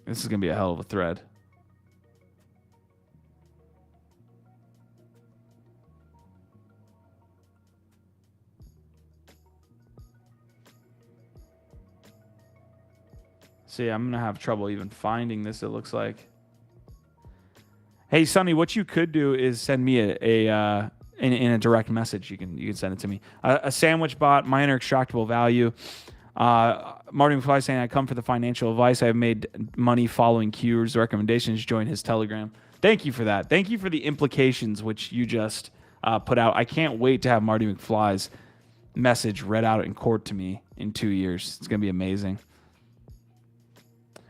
This is going to be a hell of a thread. See, I'm going to have trouble even finding this, it looks like. Hey, Sonny, what you could do is send me in a direct message. You can send it to me. A sandwich bot, minor extractable value. Marty McFly saying, I come for the financial advice. I have made money following Q's recommendations. Join his Telegram. Thank you for that. Thank you for the implications which you just put out. I can't wait to have Marty McFly's message read out in court to me in 2 years. It's going to be amazing.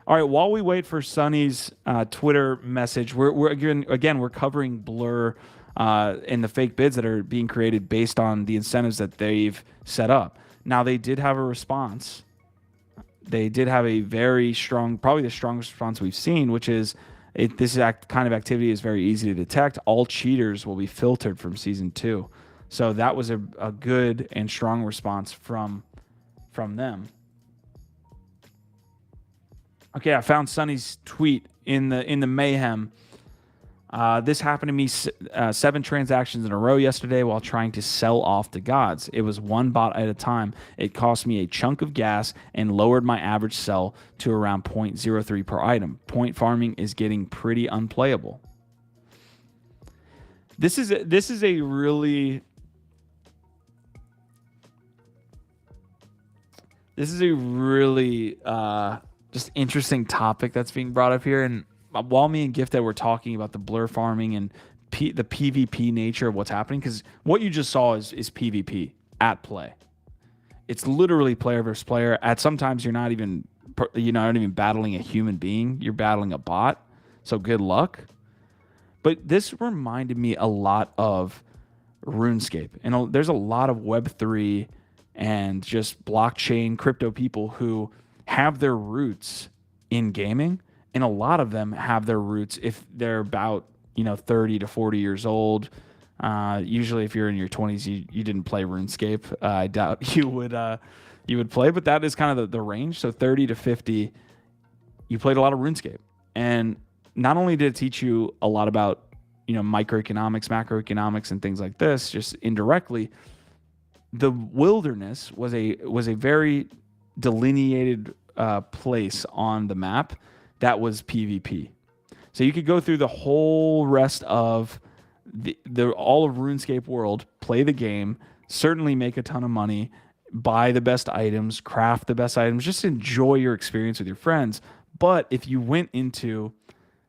All right, while we wait for Sonny's Twitter message, we're covering Blur and the fake bids that are being created based on the incentives that they've set up. Now, they did have a response. They did have a very strong, probably the strongest response we've seen, which is this kind of activity is very easy to detect. All cheaters will be filtered from season 2. So that was a good and strong response from them. Okay, I found Sonny's tweet in the mayhem. This happened to me 7 transactions in a row yesterday while trying to sell off the gods. It was one bot at a time. It cost me a chunk of gas and lowered my average sell to around 0.03 per item. Point farming is getting pretty unplayable. This is a really just interesting topic that's being brought up here. And while me and Gifted were talking about the blur farming and the PvP nature of what's happening, because what you just saw is PvP at play. It's literally player versus player. At sometimes you're not even battling a human being. You're battling a bot. So good luck. But this reminded me a lot of RuneScape. And there's a lot of Web3 and just blockchain crypto people who have their roots in gaming, and a lot of them have their roots if they're about 30 to 40 years old. Usually, if you're in your 20s, you didn't play RuneScape. I doubt you would play, but that is kind of the range. So 30 to 50, you played a lot of RuneScape, and not only did it teach you a lot about microeconomics, macroeconomics, and things like this, just indirectly, the wilderness was a very delineated place on the map that was PvP. So you could go through the whole rest of all of RuneScape world, play the game, certainly make a ton of money, buy the best items, craft the best items, just enjoy your experience with your friends. But if you went into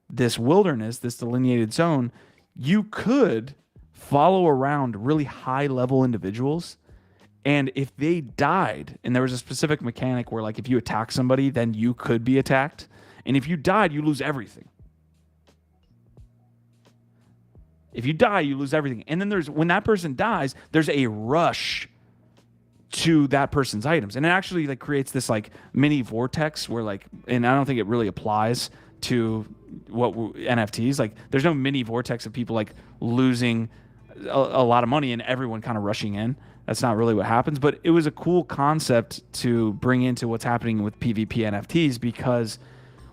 this wilderness, this delineated zone, you could follow around really high level individuals. And if they died, and there was a specific mechanic where, like, if you attack somebody, then you could be attacked. And if you died, you lose everything. If you die, you lose everything. And then when that person dies, there's a rush to that person's items. And it actually creates this mini vortex where and I don't think it really applies to what NFTs. There's no mini vortex of people losing a lot of money and everyone kind of rushing in. That's not really what happens, but it was a cool concept to bring into what's happening with PvP NFTs, because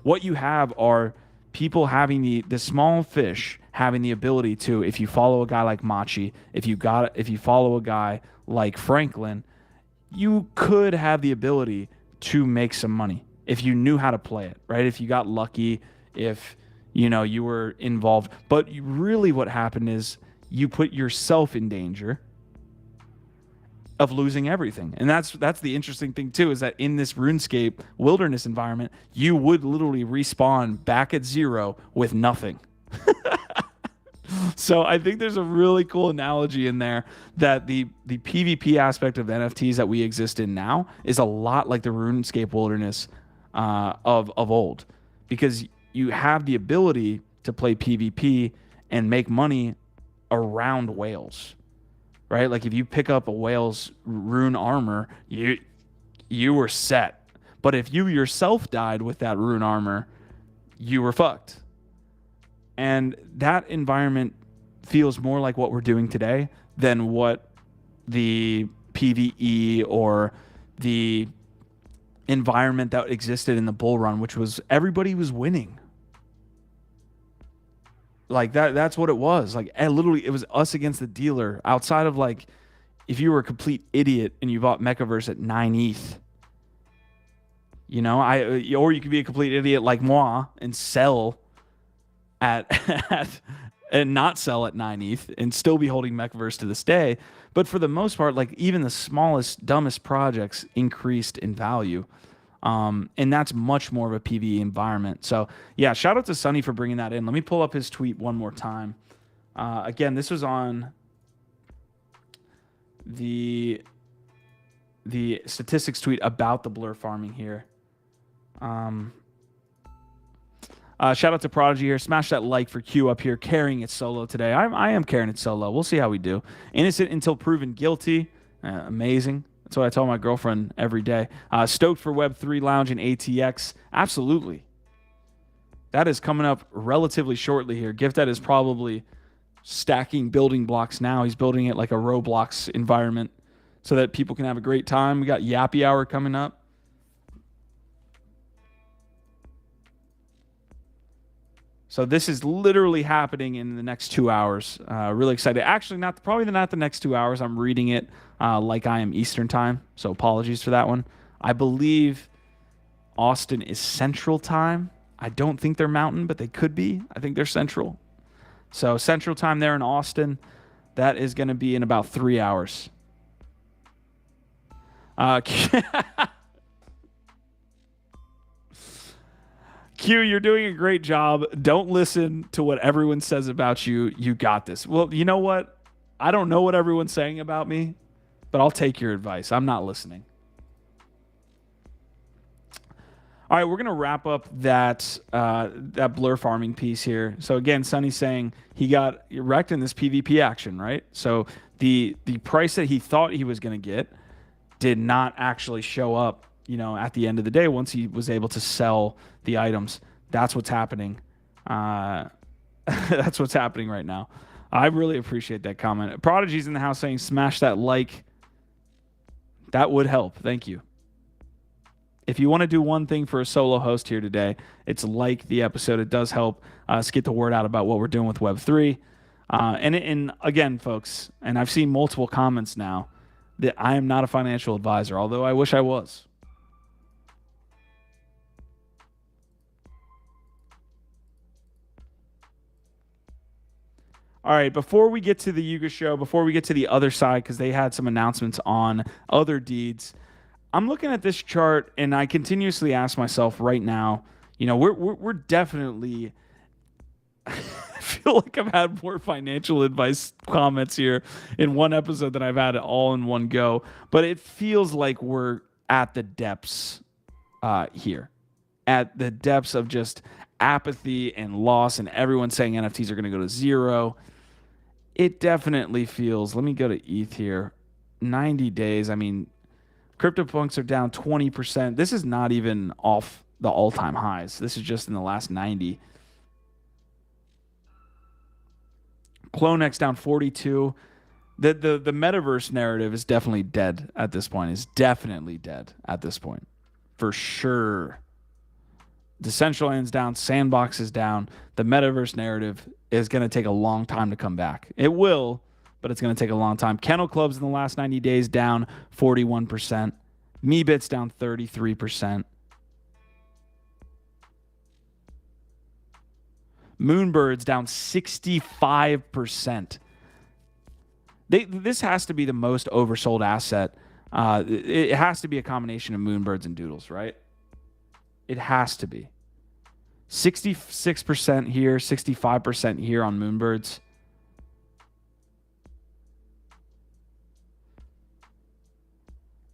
what you have are people having the small fish having the ability to, if you follow a guy like Machi, if you follow a guy like Franklin, you could have the ability to make some money if you knew how to play it, right? If you got lucky, if you were involved. But really what happened is you put yourself in danger of losing everything. And that's the interesting thing too, is that in this RuneScape wilderness environment, you would literally respawn back at zero with nothing. So I think there's a really cool analogy in there that the PvP aspect of NFTs that we exist in now is a lot like the RuneScape wilderness of old, because you have the ability to play PvP and make money around whales, right? Like if you pick up a whale's rune armor, you were set. But if you yourself died with that rune armor, you were fucked. And that environment feels more like what we're doing today than what the PvE or the environment that existed in the bull run, which was everybody was winning. Like that's what it was. Like, and literally it was us against the dealer, outside of like if you were a complete idiot and you bought Mechaverse at 9 ETH. You know, or you could be a complete idiot like moi and sell at and not sell at 9 ETH and still be holding Mechaverse to this day. But for the most part, like even the smallest, dumbest projects increased in value. And that's much more of a PvE environment. So yeah, shout out to Sonny for bringing that in. Let me pull up his tweet one more time. Again, this was on the statistics tweet about the blur farming here. Shout out to Prodigy here. Smash that like for Q up here, carrying it solo today. I am carrying it solo. We'll see how we do. Innocent until proven guilty. Amazing. That's what I tell my girlfriend every day. Stoked for Web3 Lounge and ATX. Absolutely. That is coming up relatively shortly here. Gifted is probably stacking building blocks now. He's building it like a Roblox environment so that people can have a great time. We got Yappy Hour coming up. So this is literally happening in the next 2 hours. Really excited. Actually, probably not the next 2 hours. I'm reading it like I am Eastern time, so apologies for that one. I believe Austin is Central time. I don't think they're Mountain, but they could be. I think they're Central. So Central time there in Austin, that is going to be in about 3 hours. Q, you're doing a great job. Don't listen to what everyone says about you. You got this. Well, you know what? I don't know what everyone's saying about me, but I'll take your advice. I'm not listening. All right, we're going to wrap up that blur farming piece here. So again, Sonny's saying he got wrecked in this PvP action, right? So the price that he thought he was going to get did not actually show up, at the end of the day once he was able to sell the items. That's what's happening. That's what's happening right now. I really appreciate that comment. Prodigy's in the house saying smash that like. That would help. Thank you. If you want to do one thing for a solo host here today, it's like the episode. It does help us get the word out about what we're doing with Web3. And again, folks, and I've seen multiple comments now that I am not a financial advisor, although I wish I was. All right, before we get to the Yuga show, before we get to the other side, because they had some announcements on Otherdeeds, I'm looking at this chart and I continuously ask myself right now, we're definitely, I feel like I've had more financial advice comments here in one episode than I've had it all in one go, but it feels like we're at the depths here, at the depths of just apathy and loss and everyone saying NFTs are going to go to zero. It definitely feels, let me go to ETH here, 90 days. I mean, CryptoPunks are down 20%. This is not even off the all-time highs. This is just in the last 90. CloneX down 42. The metaverse narrative is definitely dead at this point. It's definitely dead at this point. For sure. Decentraland's down, Sandbox is down. The metaverse narrative is going to take a long time to come back. It will, but it's going to take a long time. Kennel Clubs in the last 90 days down 41%. Meebits down 33%. Moonbirds down 65%. This has to be the most oversold asset. It has to be a combination of moonbirds and doodles, right? It has to be. 66% here, 65% here on moonbirds.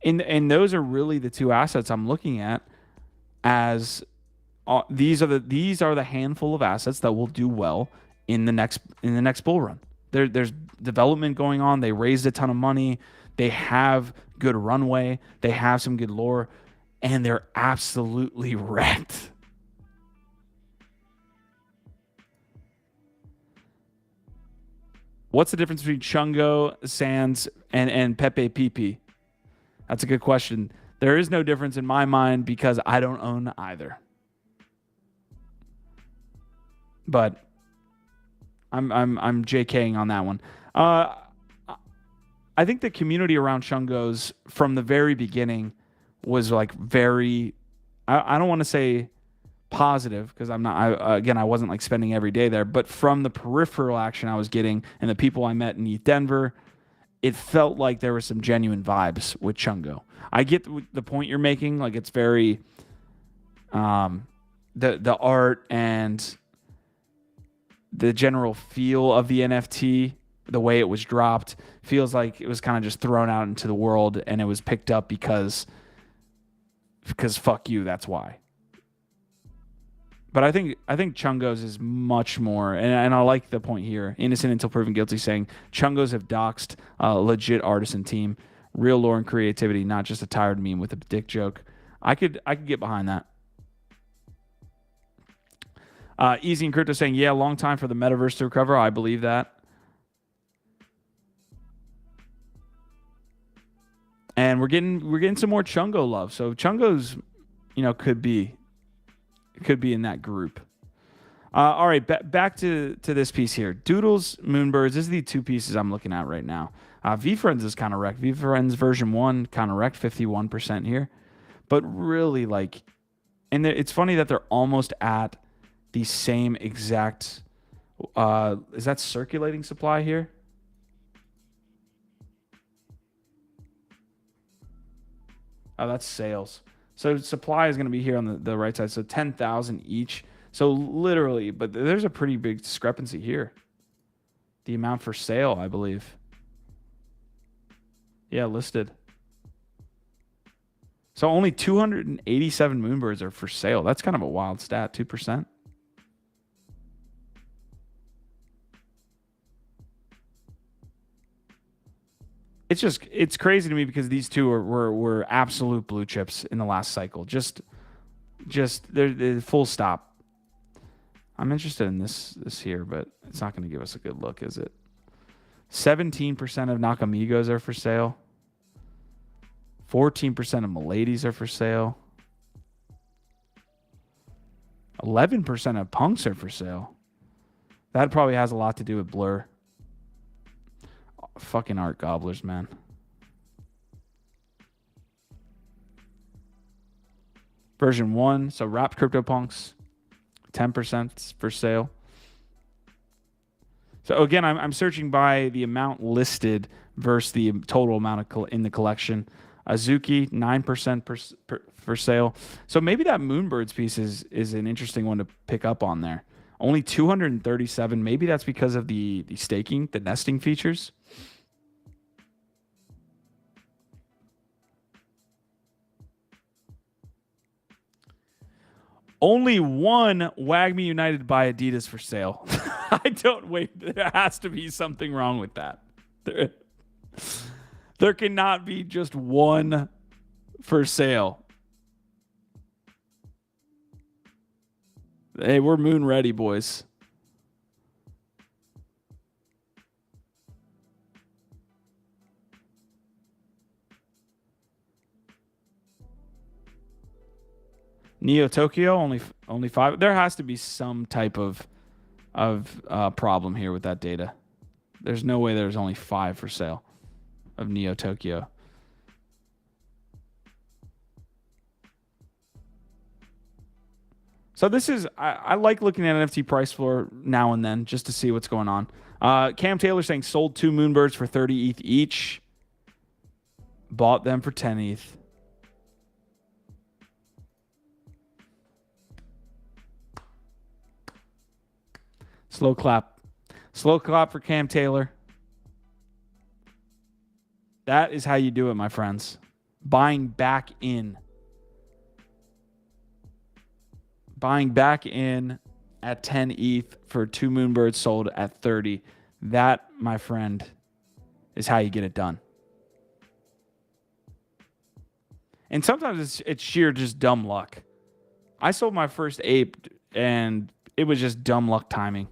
And those are really the two assets I'm looking at as these are the handful of assets that will do well in the next bull run. There's development going on. They raised a ton of money. They have good runway. They have some good lore, and they're absolutely wrecked. What's the difference between Chungo, Sands, and Pepe PP? That's a good question. There is no difference in my mind because I don't own either. But I'm JKing on that one. I think the community around Chungos from the very beginning was like very, I don't want to say positive because I'm not, I wasn't like spending every day there, but from the peripheral action I was getting and the people I met in ETH Denver, it felt like there were some genuine vibes with Chungo. I get the point you're making. Like it's very, the art and the general feel of the NFT, the way it was dropped, feels like it was kind of just thrown out into the world and it was picked up because fuck you, that's why. But I think Chungos is much more, and I like the point here. Innocent until proven guilty, saying Chungos have doxed a legit artisan team, real lore and creativity, not just a tired meme with a dick joke. I could get behind that. Easy and Crypto saying, yeah, long time for the metaverse to recover. I believe that. And we're getting some more Chungo love. So Chungos, could be in that group. All right, back to this piece here. Doodles, Moonbirds. This is the two pieces I'm looking at right now. VFriends is kind of wrecked. VFriends version 1 kind of wrecked, 51% here. But really, and it's funny that they're almost at the same exact. Is that circulating supply here? Oh, that's sales. So supply is going to be here on the right side. So 10,000 each. So literally, but there's a pretty big discrepancy here. The amount for sale, I believe. Yeah, listed. So only 287 Moonbirds are for sale. That's kind of a wild stat, 2%. It's crazy to me because these two were absolute blue chips in the last cycle. Just they're full stop. I'm interested in this here, but it's not going to give us a good look, is it? 17% of Nakamigos are for sale. 14% of Miladies are for sale. 11% of Punks are for sale. That probably has a lot to do with Blur. Fucking art gobblers, man. Version 1, so wrapped CryptoPunks, 10% for sale. So again, I'm searching by the amount listed versus the total amount in the collection. Azuki, 9% for sale. So maybe that Moonbirds piece is an interesting one to pick up on there. Only 237. Maybe that's because of the staking, the nesting features. Only one Wagme United by Adidas for sale. I don't wait. There has to be something wrong with that. There cannot be just one for sale. Hey, we're moon ready, boys. Neo Tokyo only 5. There has to be some type of problem here with that data. There's no way there's only 5 for sale of Neo Tokyo. So this is I like looking at NFT price floor now and then just to see what's going on. Cam Taylor saying sold 2 Moonbirds for 30 ETH each. Bought them for 10 ETH. Slow clap. Slow clap for Cam Taylor. That is how you do it, my friends. Buying back in. Buying back in at 10 ETH for 2 Moonbirds sold at 30. That, my friend, is how you get it done. And sometimes it's sheer just dumb luck. I sold my first ape and it was just dumb luck timing.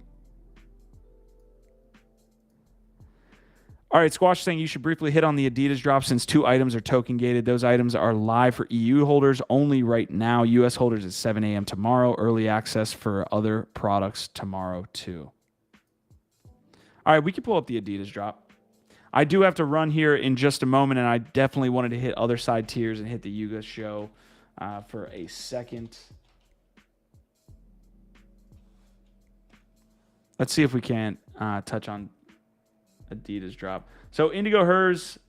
All right, Squash saying you should briefly hit on the Adidas drop since 2 items are token gated. Those items are live for EU holders only right now. US holders at 7 a.m. tomorrow. Early access for other products tomorrow too. All right, we can pull up the Adidas drop. I do have to run here in just a moment, and I definitely wanted to hit other side tiers and hit the Yuga show for a second. Let's see if we can touch on Adidas drop. So Indigo Herz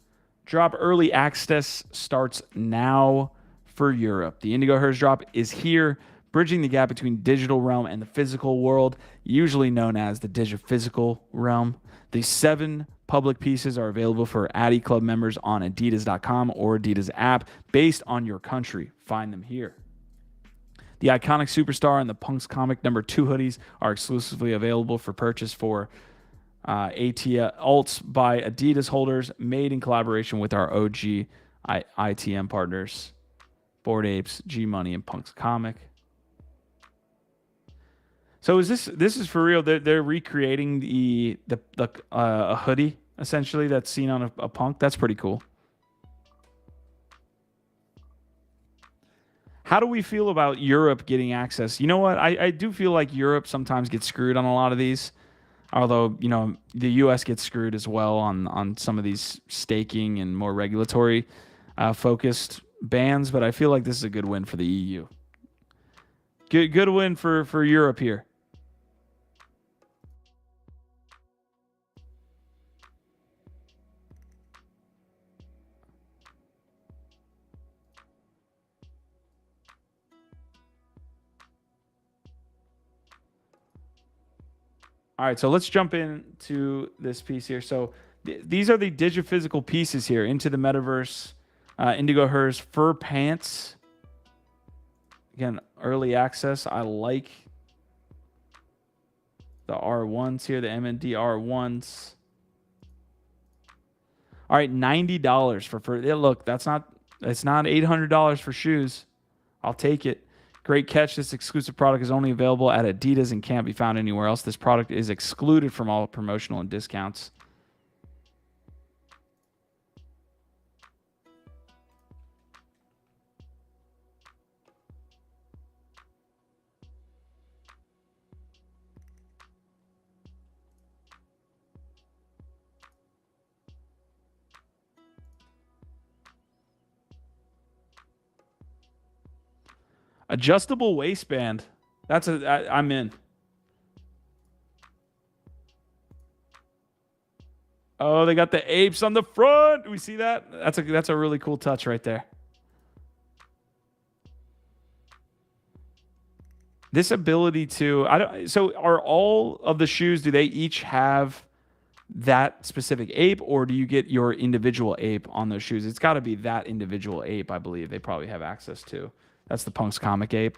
drop early access starts now for Europe. The Indigo Herz drop is here, bridging the gap between digital realm and the physical world, usually known as the digiphysical realm. The 7 public pieces are available for Adi Club members on Adidas.com or Adidas app based on your country. Find them here. The iconic superstar and the Punks comic #2 hoodies are exclusively available for purchase for alts by Adidas holders, made in collaboration with our OG ITM partners, Bored Apes, G Money, and Punks Comic. So is this is for real? They're recreating a hoodie essentially that's seen on a Punk. That's pretty cool. How do we feel about Europe getting access? You know what? I do feel like Europe sometimes gets screwed on a lot of these. Although, you know, the U.S. gets screwed as well on some of these staking and more regulatory focused bans. But I feel like this is a good win for the EU. Good win for Europe here. All right, so let's jump into this piece here. So these are the digiphysical pieces here into the metaverse. Indigo Herz fur pants. Again, early access. I like the R1s here, the MND R1s. All right, $90 for fur. Yeah, look, it's not $800 for shoes. I'll take it. Great catch. This exclusive product is only available at Adidas and can't be found anywhere else. This product is excluded from all promotional and discounts. Adjustable waistband. I'm in. Oh, they got the apes on the front. Do we see that? That's a really cool touch right there. This ability to so are all of the shoes, do they each have that specific ape, or do you get your individual ape on those shoes? It's got to be that individual ape, I believe they probably have access to. That's the Punks comic ape.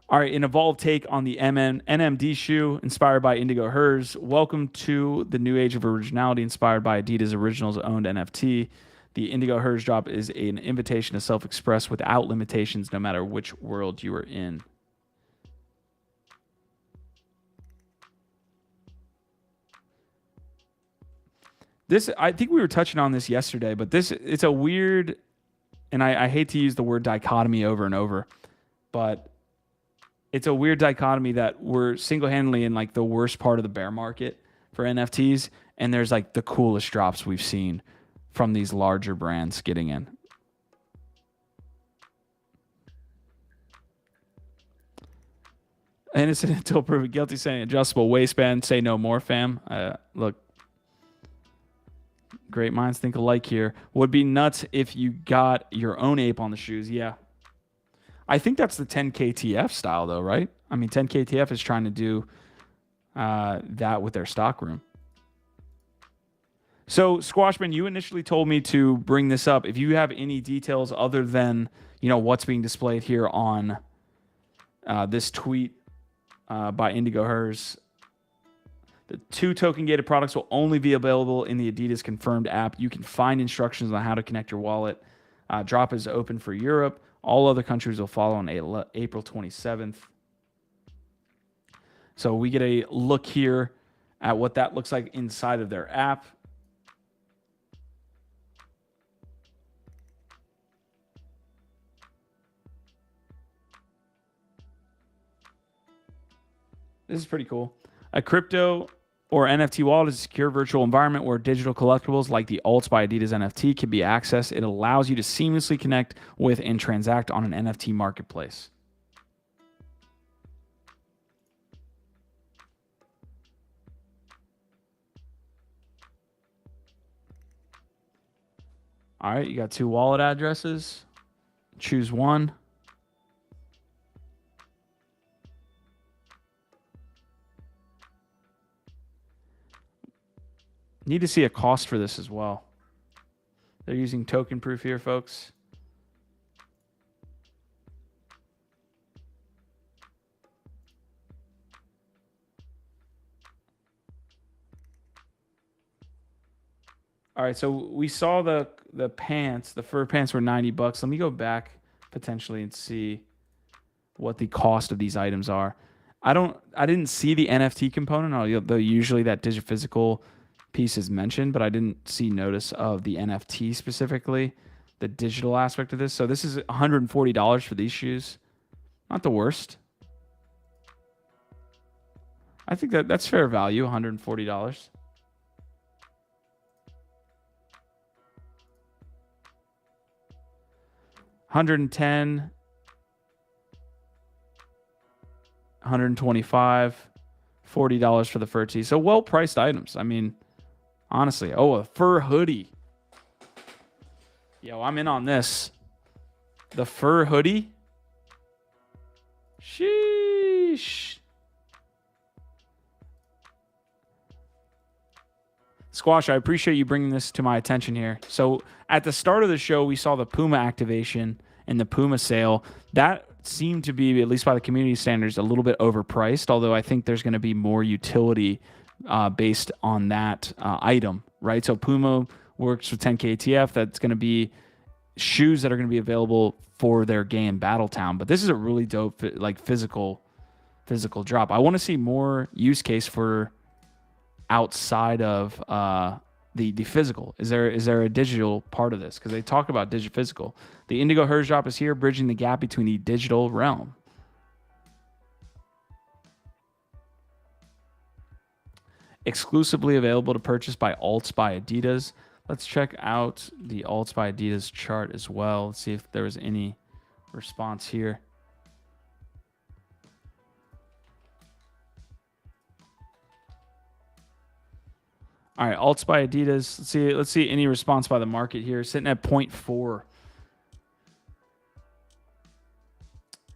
All right, an evolved take on the NMD shoe inspired by Indigo Herz. Welcome to the new age of originality inspired by Adidas Originals owned NFT. The Indigo Herz drop is an invitation to self-express without limitations, no matter which world you are in. I think we were touching on this yesterday, but it's a weird, and I hate to use the word dichotomy over and over, but it's a weird dichotomy that we're single-handedly in like the worst part of the bear market for NFTs, and there's like the coolest drops we've seen from these larger brands getting in. Innocent until proven guilty, saying adjustable waistband, say no more, fam. Look, great minds think alike here. Would be nuts if you got your own ape on the shoes. Yeah. I think that's the 10KTF style, though, right? I mean, 10KTF is trying to do that with their stock room. So, Squashman, you initially told me to bring this up. If you have any details other than, what's being displayed here on this tweet by Indigo Herz, the 2 token gated products will only be available in the Adidas confirmed app. You can find instructions on how to connect your wallet. Drop is open for Europe. All other countries will follow on April 27th. So we get a look here at what that looks like inside of their app. This is pretty cool. A crypto or NFT wallet is a secure virtual environment where digital collectibles like the Alts by Adidas NFT can be accessed. It allows you to seamlessly connect with and transact on an NFT marketplace. All right, you got 2 wallet addresses. Choose one. Need to see a cost for this as well. They're using token proof here, folks. All right, so we saw the pants, the fur pants were $90. Let me go back potentially and see what the cost of these items are. I didn't see the NFT component, though usually that digiphysical piece is mentioned, but I didn't see notice of the NFT specifically, the digital aspect of this. So this is $140 for these shoes. Not the worst. I think that's fair value, $140. $110, $125, $40 for the fur tee. So well-priced items. I mean, honestly. Oh, a fur hoodie. Yo, I'm in on this. The fur hoodie? Sheesh. Squash, I appreciate you bringing this to my attention here. So at the start of the show, we saw the Puma activation and the Puma sale. That seemed to be, at least by the community standards, a little bit overpriced, although I think there's going to be more utility based on that item, right? So Puma works with 10KTF. That's going to be shoes that are going to be available for their game, Battletown. But this is a really dope, like physical drop. I want to see more use case for outside of the physical. Is there a digital part of this? Because they talk about digiphysical. The Indigo Herz drop is here, bridging the gap between the digital realm. Exclusively available to purchase by Alts by Adidas. Let's check out the Alts by Adidas chart as well. Let's see if there was any response here. All right, Alts by Adidas. Let's see any response by the market here. Sitting at 0.4.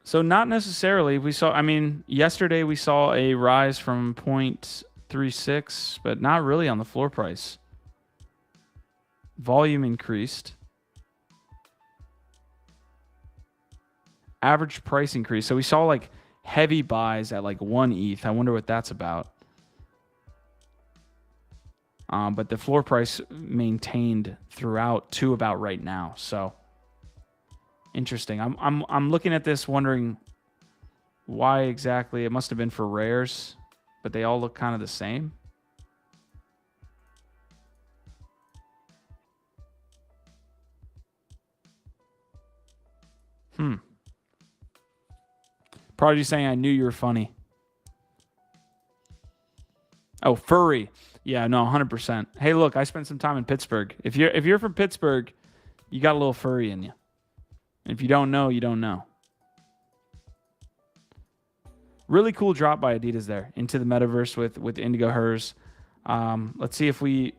So not necessarily. Yesterday we saw a rise from 0.36, but not really on the floor price. Volume increased. Average price increase. So we saw like heavy buys at like 1 ETH. I wonder what that's about. But the floor price maintained throughout to about right now. So interesting. I'm looking at this wondering why exactly. It must have been for rares, but they all look kind of the same. Prodigy saying I knew you were funny. Oh, furry. Yeah, no, 100%. Hey, look, I spent some time in Pittsburgh. If you're from Pittsburgh, you got a little furry in you. If you don't know, you don't know. really cool drop by Adidas there into the metaverse with Indigo Herz. Let's see if we...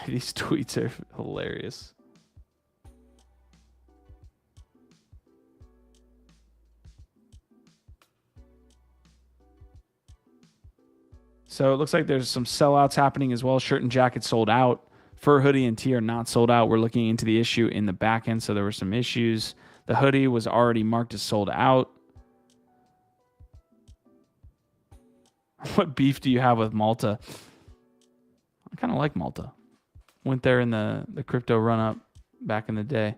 These tweets are hilarious. So it looks like there's some sellouts happening as well. Shirt and jacket sold out. Fur, hoodie, and tee are not sold out. We're looking into the issue in the back end, so there were some issues. The hoodie was already marked as sold out. What beef do you have with Malta? I kind of like Malta. Went there in the crypto run-up back in the day.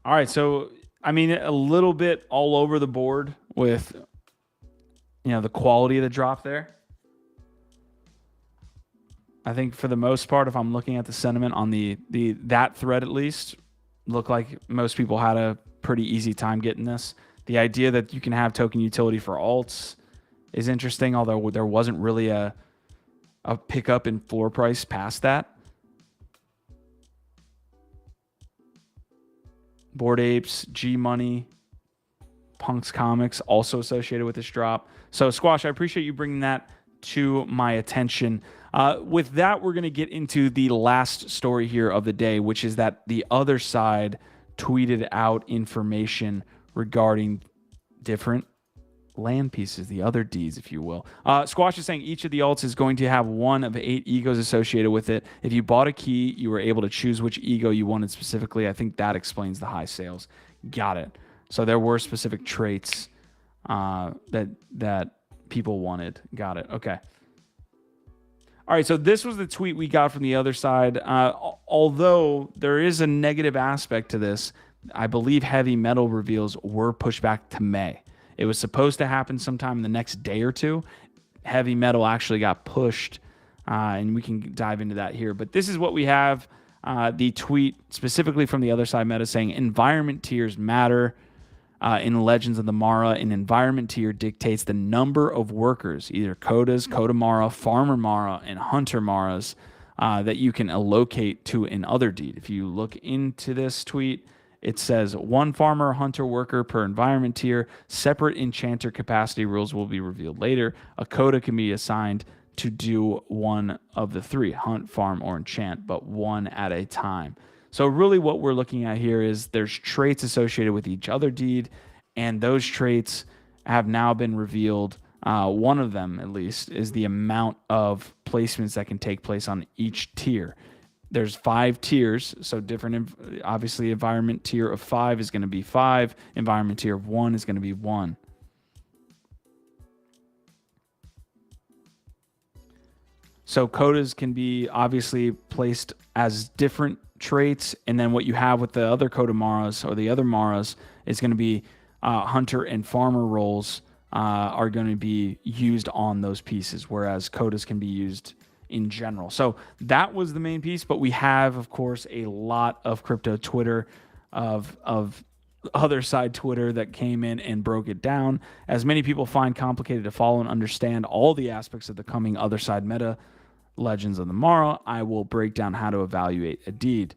All right, so I mean, a little bit all over the board with, the quality of the drop there. I think for the most part, if I'm looking at the sentiment on that thread at least, look like most people had a pretty easy time getting this. The idea that you can have token utility for alts is interesting, although there wasn't really a pickup in floor price past that. Bored Apes, G Money, Punks Comics also associated with this drop. So Squash, I appreciate you bringing that to my attention. With that, we're going to get into the last story here of the day, which is that the other side tweeted out information regarding different land pieces, the Otherdeeds, if you will. Squash is saying each of the alts is going to have one of 8 egos associated with it. If you bought a key, you were able to choose which ego you wanted specifically. I think that explains the high sales. Got it. So there were specific traits that people wanted. Got it. Okay. All right, so this was the tweet we got from the other side. Although there is a negative aspect to this, I believe heavy metal reveals were pushed back to May. It was supposed to happen sometime in the next day or two. Heavy metal actually got pushed, and we can dive into that here. But this is what we have. The tweet specifically from the other side meta saying environment tiers matter. In Legends of the Mara, an environment tier dictates the number of workers, either Codas, Coda Mara, Farmer Mara, and Hunter Maras, that you can allocate to an Otherdeed. If you look into this tweet, it says 1 farmer or hunter worker per environment tier. Separate enchanter capacity rules will be revealed later. A Coda can be assigned to do one of the 3, hunt, farm, or enchant, but one at a time. So really what we're looking at here is there's traits associated with each Otherdeed, and those traits have now been revealed. One of them, at least, is the amount of placements that can take place on each tier. There's 5 tiers, so different. Obviously, environment tier of 5 is going to be 5. Environment tier of 1 is going to be 1. So Codas can be obviously placed as different traits, and then what you have with the other Coda Maras or the other Maras is going to be hunter and farmer roles are going to be used on those pieces, whereas Codas can be used in general. So that was the main piece, but we have, of course, a lot of crypto Twitter, of other side Twitter that came in and broke it down. As many people find complicated to follow and understand all the aspects of the coming other side meta, Legends of the Mara, I will break down how to evaluate a deed.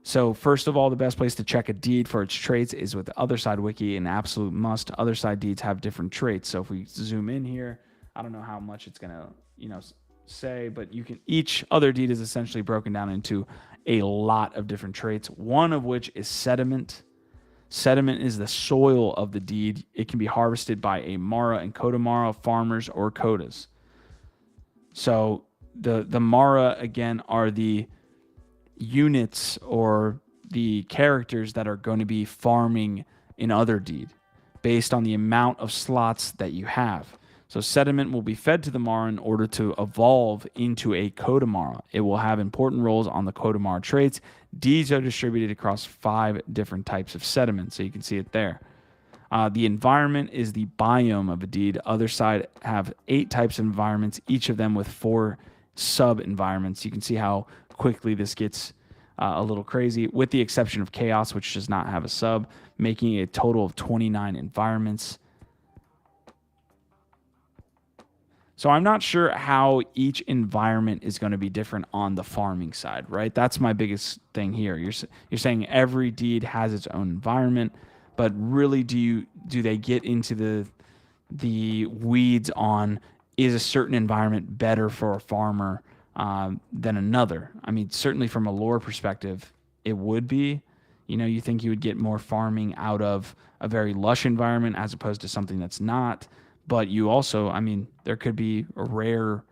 So first of all, the best place to check a deed for its traits is with the other side wiki, an absolute must. Other side deeds have different traits. So if we zoom in here, I don't know how much it's going to, say, but each Otherdeed is essentially broken down into a lot of different traits, one of which is sediment. Sediment is the soil of the deed. It can be harvested by a Mara and Coda Mara, farmers, or Codas. So the Mara, again, are the units or the characters that are going to be farming in Otherdeed based on the amount of slots that you have. So sediment will be fed to the Mara in order to evolve into a Coda Mara. It will have important roles on the Coda Mara traits. Deeds are distributed across 5 different types of sediment, so you can see it there. The environment is the biome of a deed. Other side have 8 types of environments, each of them with 4 sub-environments. You can see how quickly this gets a little crazy, with the exception of Chaos, which does not have a sub, making a total of 29 environments. So I'm not sure how each environment is going to be different on the farming side, right? That's my biggest thing here. You're saying every deed has its own environment, but really do they get into the weeds on, is a certain environment better for a farmer than another? I mean, certainly from a lore perspective, it would be. You think you would get more farming out of a very lush environment as opposed to something that's not. But you also, I mean, there could be rare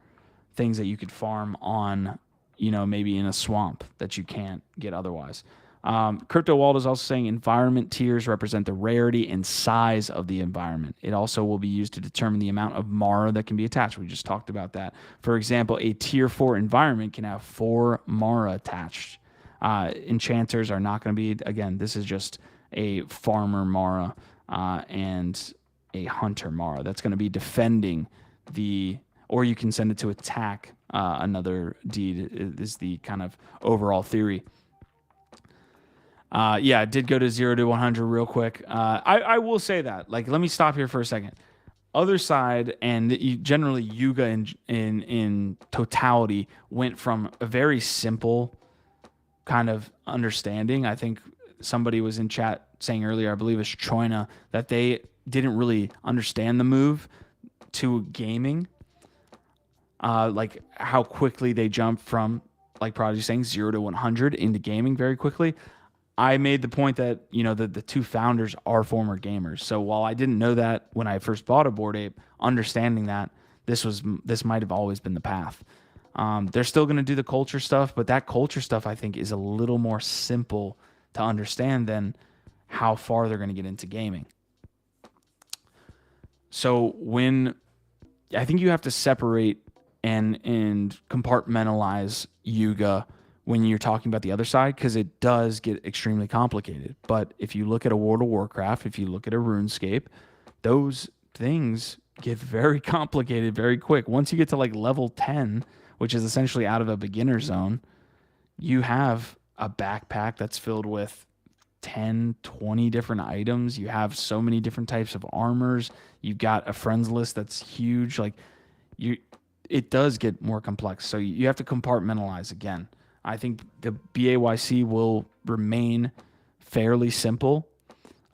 things that you could farm on, maybe in a swamp that you can't get otherwise. Crypto Walt is also saying environment tiers represent the rarity and size of the environment. It also will be used to determine the amount of Mara that can be attached. We just talked about that. For example, a tier 4 environment can have 4 Mara attached. Enchanters are not going to be, again, this is just a farmer Mara and a hunter Mara that's going to be defending or you can send it to attack another deed, is the kind of overall theory. Yeah, it did go to 0 to 100 real quick. I will say that. Like, let me stop here for a second. Otherside and generally Yuga in totality went from a very simple kind of understanding. I think somebody was in chat saying earlier, I believe it's Choina, that they didn't really understand the move to gaming. Like how quickly they jumped from, like Prodigy saying, 0 to 100 into gaming very quickly. I made the point that, the two founders are former gamers. So while I didn't know that when I first bought a Bored Ape, understanding that this might have always been the path. They're still going to do the culture stuff, but that culture stuff I think is a little more simple to understand than how far they're going to get into gaming. So I think you have to separate and compartmentalize Yuga when you're talking about the other side, because it does get extremely complicated. But if you look at a World of Warcraft, if you look at a RuneScape, those things get very complicated very quick. Once you get to like level 10, which is essentially out of a beginner zone, you have a backpack that's filled with 10, 20 different items. You have so many different types of armors. You've got a friends list that's huge. Like it does get more complex. So you have to compartmentalize again. I think the BAYC will remain fairly simple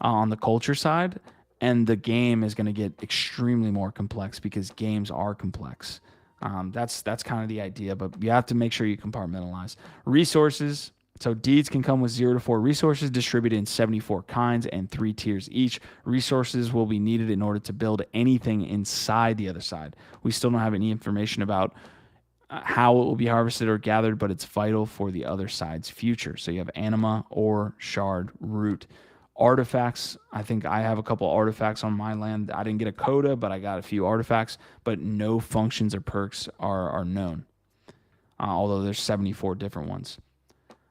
on the culture side, and the game is going to get extremely more complex because games are complex. That's kind of the idea, but you have to make sure you compartmentalize. Resources. So deeds can come with 0 to 4 resources distributed in 74 kinds and 3 tiers each. Resources will be needed in order to build anything inside the other side. We still don't have any information about how it will be harvested or gathered, but it's vital for the other side's future. So you have anima, ore, shard, root. Artifacts, I think I have a couple artifacts on my land. I didn't get a coda, but I got a few artifacts, but no functions or perks are known, although there's 74 different ones.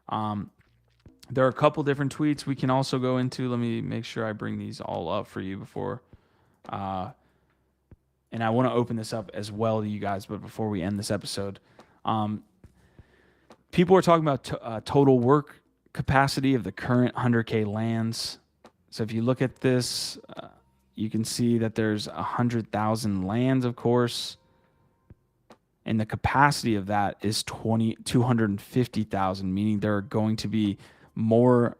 There are a couple different tweets we can also go into. Let me make sure I bring these all up for you before. And I want to open this up as well to you guys, but before we end this episode, people are talking about total work capacity of the current 100K lands. So if you look at this, you can see that there's 100,000 lands, of course, and the capacity of that is 250,000, meaning there are going to be more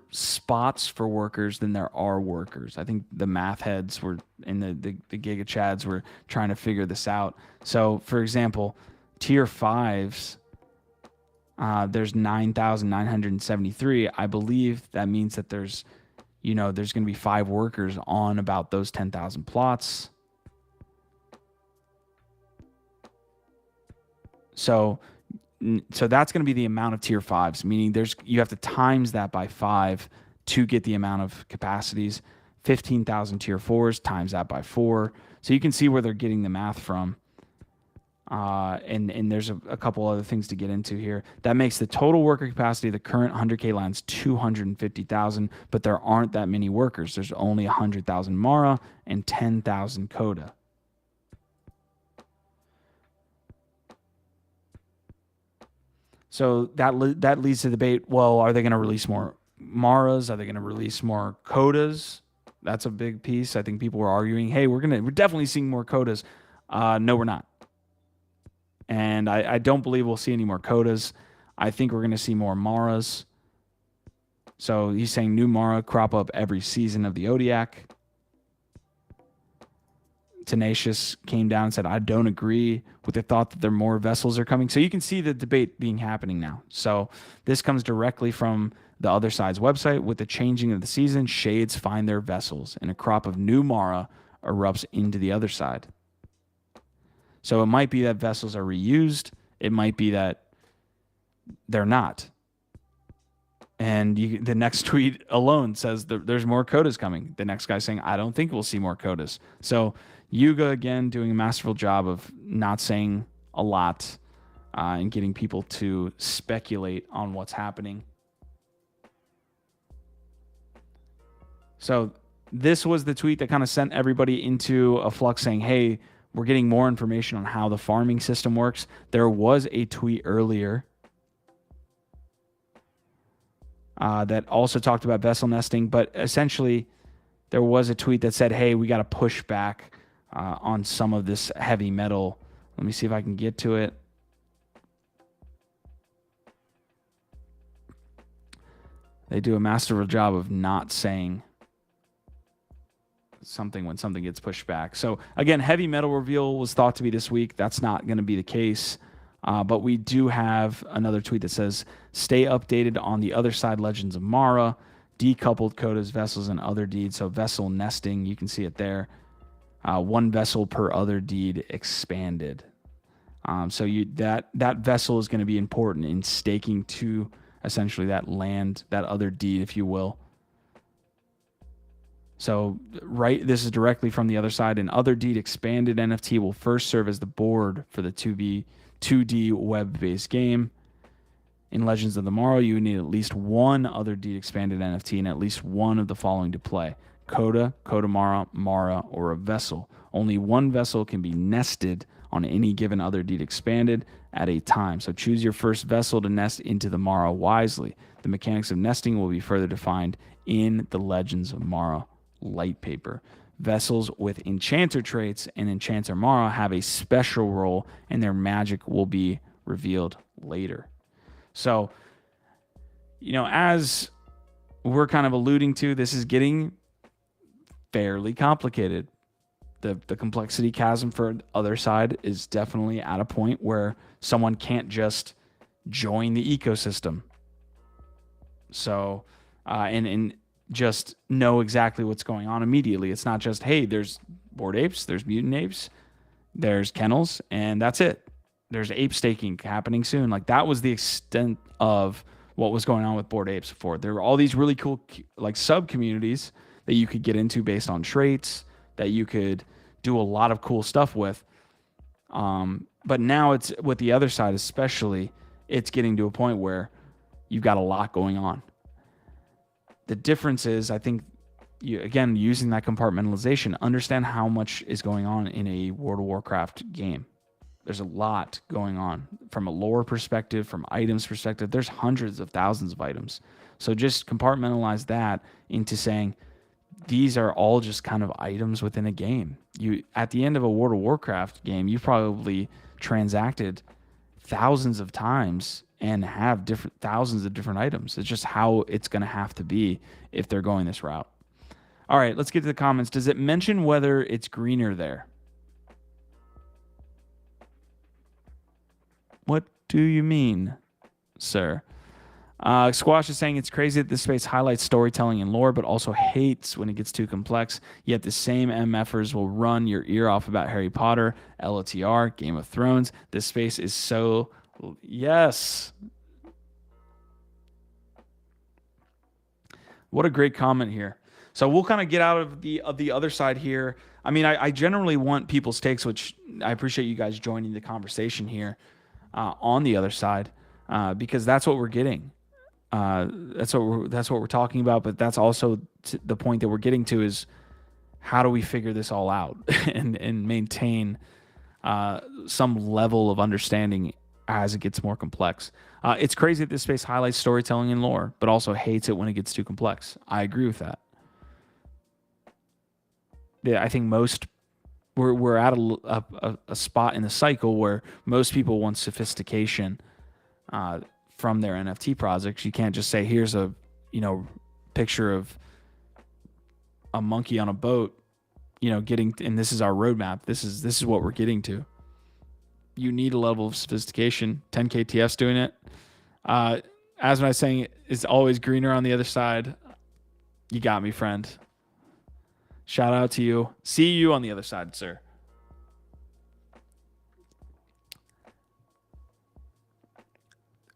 spots for workers than there are workers. I think the math heads were in the Giga Chads were trying to figure this out. So, for example, tier 5s, there's 9,973. I believe that means that there's going to be 5 workers on about those 10,000 plots. So that's going to be the amount of tier 5s, meaning you have to times that by 5 to get the amount of capacities. 15,000 tier 4s times that by 4. So you can see where they're getting the math from. And there's a couple other things to get into here. That makes the total worker capacity of the current 100K lands 250,000, but there aren't that many workers. There's only 100,000 Mara and 10,000 Coda. So that leads to the debate, well, are they going to release more Maras? Are they going to release more Codas? That's a big piece. I think people were arguing, hey, we're definitely seeing more codas. No, we're not. And I don't believe we'll see any more codas. I think we're going to see more Maras. So he's saying new Mara crop up every season of the Zodiac. Tenacious came down and said, I don't agree with the thought that there more vessels are coming. So you can see the debate being happening now. So this comes directly from the Otherside's website. With the changing of the season, shades find their vessels, and a crop of new Mara erupts into the other side. So it might be that vessels are reused. It might be that they're not. And the next tweet alone says there's more codas coming. The next guy saying, I don't think we'll see more codas. So Yuga, again, doing a masterful job of not saying a lot and getting people to speculate on what's happening. So this was the tweet that kind of sent everybody into a flux saying, hey, we're getting more information on how the farming system works. There was a tweet earlier that also talked about vessel nesting, but essentially there was a tweet that said, hey, we got to push back on some of this heavy metal. Let me see if I can get to it. They do a masterful job of not saying something when something gets pushed back. So again, heavy metal reveal was thought to be this week. That's not going to be the case. But we do have another tweet that says, stay updated on the Otherside Legends of Mara, decoupled codas, vessels, and Otherdeed. So vessel nesting, you can see it there. One vessel per Otherdeed expanded. So that vessel is going to be important in staking to essentially that land, that Otherdeed, if you will. So this is directly from the other side. An Otherdeed expanded NFT will first serve as the board for the 2D web-based game. In Legends of the Morrow, you need at least one Otherdeed expanded NFT and at least one of the following to play: Coda, Codamara, Mara, or a vessel. Only one vessel can be nested on any given Otherdeed expanded at a time. So choose your first vessel to nest into the Mara wisely. The mechanics of nesting will be further defined in the Legends of Mara light paper. Vessels with enchanter traits and enchanter Mara have a special role, and their magic will be revealed later. So, as we're kind of alluding to, this is getting fairly complicated. The complexity chasm for Otherside is definitely at a point where someone can't just join the ecosystem. So, and just know exactly what's going on immediately. It's not just, hey, there's Bored Apes, there's Mutant Apes, there's Kennels, and that's it. There's ape staking happening soon. Like, that was the extent of what was going on with Bored Apes before. There were all these really cool like sub communities that you could get into based on traits that you could do a lot of cool stuff with. But now it's with the other side, especially, it's getting to a point where you've got a lot going on. The difference is, I think, again, using that compartmentalization, understand how much is going on in a World of Warcraft game. There's a lot going on from a lore perspective, from items perspective. There's hundreds of thousands of items. So just compartmentalize that into saying these are all just kind of items within a game. At the end of a World of Warcraft game, you've probably transacted thousands of times and have thousands of different items. It's just how it's going to have to be if they're going this route. All right, let's get to the comments. Does it mention whether it's greener there? What do you mean, sir? Squash is saying it's crazy that this space highlights storytelling and lore, but also hates when it gets too complex. Yet the same MFers will run your ear off about Harry Potter, LOTR, Game of Thrones. This space is so... Yes. What a great comment here. So we'll kind of get out of the other side here. I mean, I generally want people's takes, which I appreciate you guys joining the conversation here on the other side, because that's what we're getting. That's what we're talking about. But that's also the point that we're getting to is how do we figure this all out and maintain some level of understanding as it gets more complex. It's crazy that this space highlights storytelling and lore, but also hates it when it gets too complex. I agree with that. I think we're at a spot in the cycle where most people want sophistication from their NFT projects. You can't just say, here's a picture of a monkey on a boat, and this is our roadmap. This is what we're getting to. You need a level of sophistication. 10KTF's doing it. As when I was saying, it's always greener on the other side. You got me, friend. Shout out to you. See you on the other side, sir.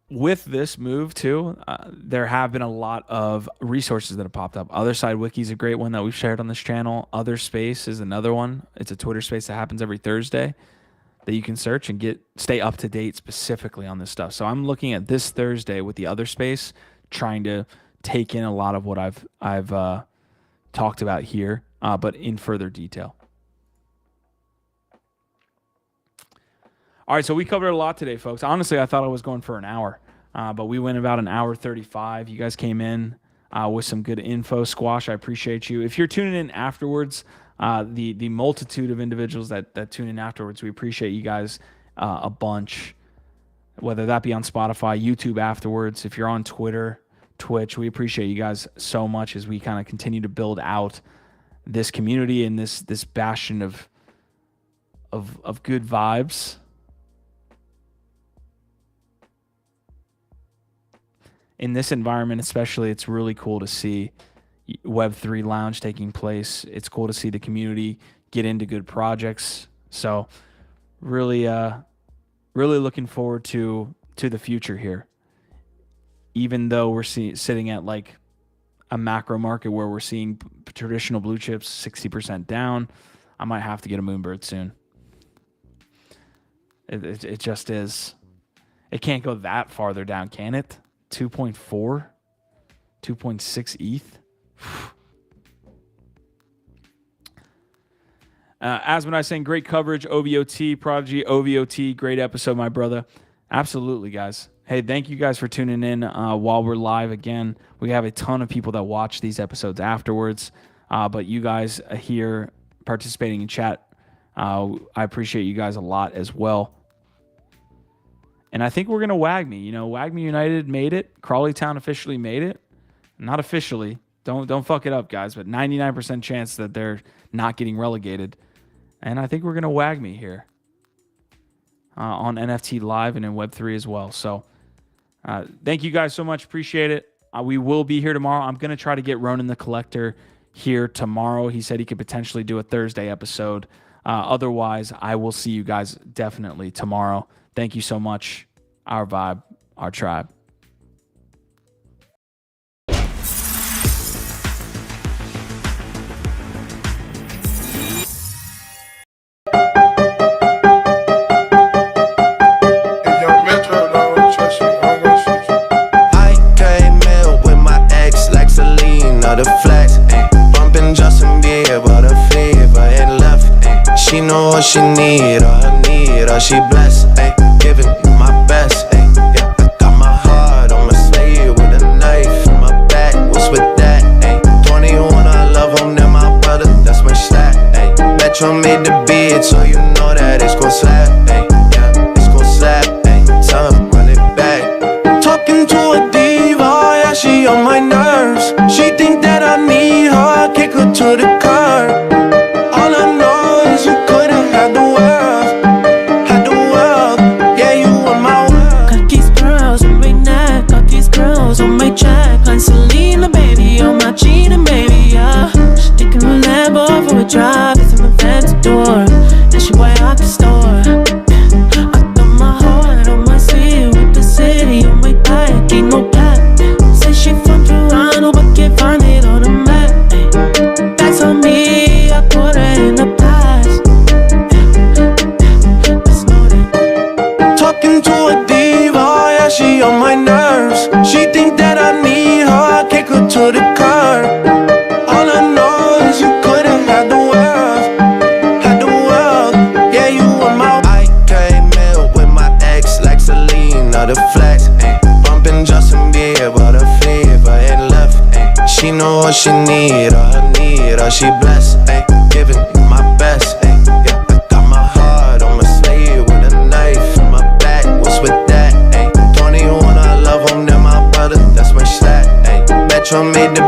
With this move too, there have been a lot of resources that have popped up. Otherside Wiki is a great one that we've shared on this channel. Other Space is another one. It's a Twitter space that happens every Thursday that you can search and stay up to date specifically on this stuff. So I'm looking at this Thursday with the Other Space, trying to take in a lot of what I've talked about here, but in further detail. All right, so we covered a lot today, folks. Honestly, I thought I was going for an hour, but we went about an hour 35. You guys came in with some good info. Squash, I appreciate you. If you're tuning in afterwards, the multitude of individuals that tune in afterwards, we appreciate you guys a bunch, whether that be on Spotify, YouTube afterwards. If you're on Twitter, Twitch, we appreciate you guys so much as we kind of continue to build out this community and this bastion of good vibes. In this environment especially, it's really cool to see Web3 Lounge taking place. It's cool to see the community get into good projects. So really looking forward to the future here. Even though we're sitting at like a macro market where we're seeing traditional blue chips 60% down, I might have to get a Moonbird soon. It just is. It can't go that farther down, can it? 2.4, 2.6 ETH. As when I was saying, great coverage, OVOT, Prodigy, OVOT, great episode, my brother. Absolutely, guys. Hey, thank you guys for tuning in while we're live again. We have a ton of people that watch these episodes afterwards, but you guys here participating in chat, I appreciate you guys a lot as well. And I think we're going to WAGMI. WAGMI United made it. Crawley Town officially made it. Not officially. Don't fuck it up, guys, but 99% chance that they're not getting relegated. And I think we're going to WAGMI here on NFT Live and in Web3 as well. So thank you guys so much. Appreciate it. We will be here tomorrow. I'm going to try to get Ronan the Collector here tomorrow. He said he could potentially do a Thursday episode. Otherwise, I will see you guys definitely tomorrow. Thank you so much. Our vibe, our tribe. The flex, bumping Justin Bieber, the fever and left. She know what she need, or she blessed. Giving you my best. Yeah, I got my heart on my sleeve with a knife in my back. What's with that? 21, I love him, then my brother, that's my stat. Metro made the beat, so you know that it's gon' slap. Yeah, it's gon' slap. Tell him run it back. Talking to a diva, yeah, she on my nerves. She think that I need her, kick her to the curb. All I know is you couldn't have the world, yeah, you were my world. Got these girls on my neck, got these girls on my check. Like Selena, baby, on my Gina, baby, yeah. She thinking a Lambo for a drive, it's an event door. Then she way out the store. I got my heart on my sleeve with the city on my back, ain't no cap. Say she from Toronto, but can't find it on the map. That's on me, I put her in the past. Let's know that. Talking to a diva, yeah, she on my nerves. She think that I need her, kick her to the curb. All I know is you couldn't have the world, yeah, you were my. I came in with my ex like Selena, the flex, bumping Justin Bieber, the fever and left. She know what she need, or she blessed. giving you my best, ayy. Yeah, I got my heart on my sleeve with a knife in my back. What's with that, ayy? 21, I love him, they're my brother, that's my slack, ayy. Metro made the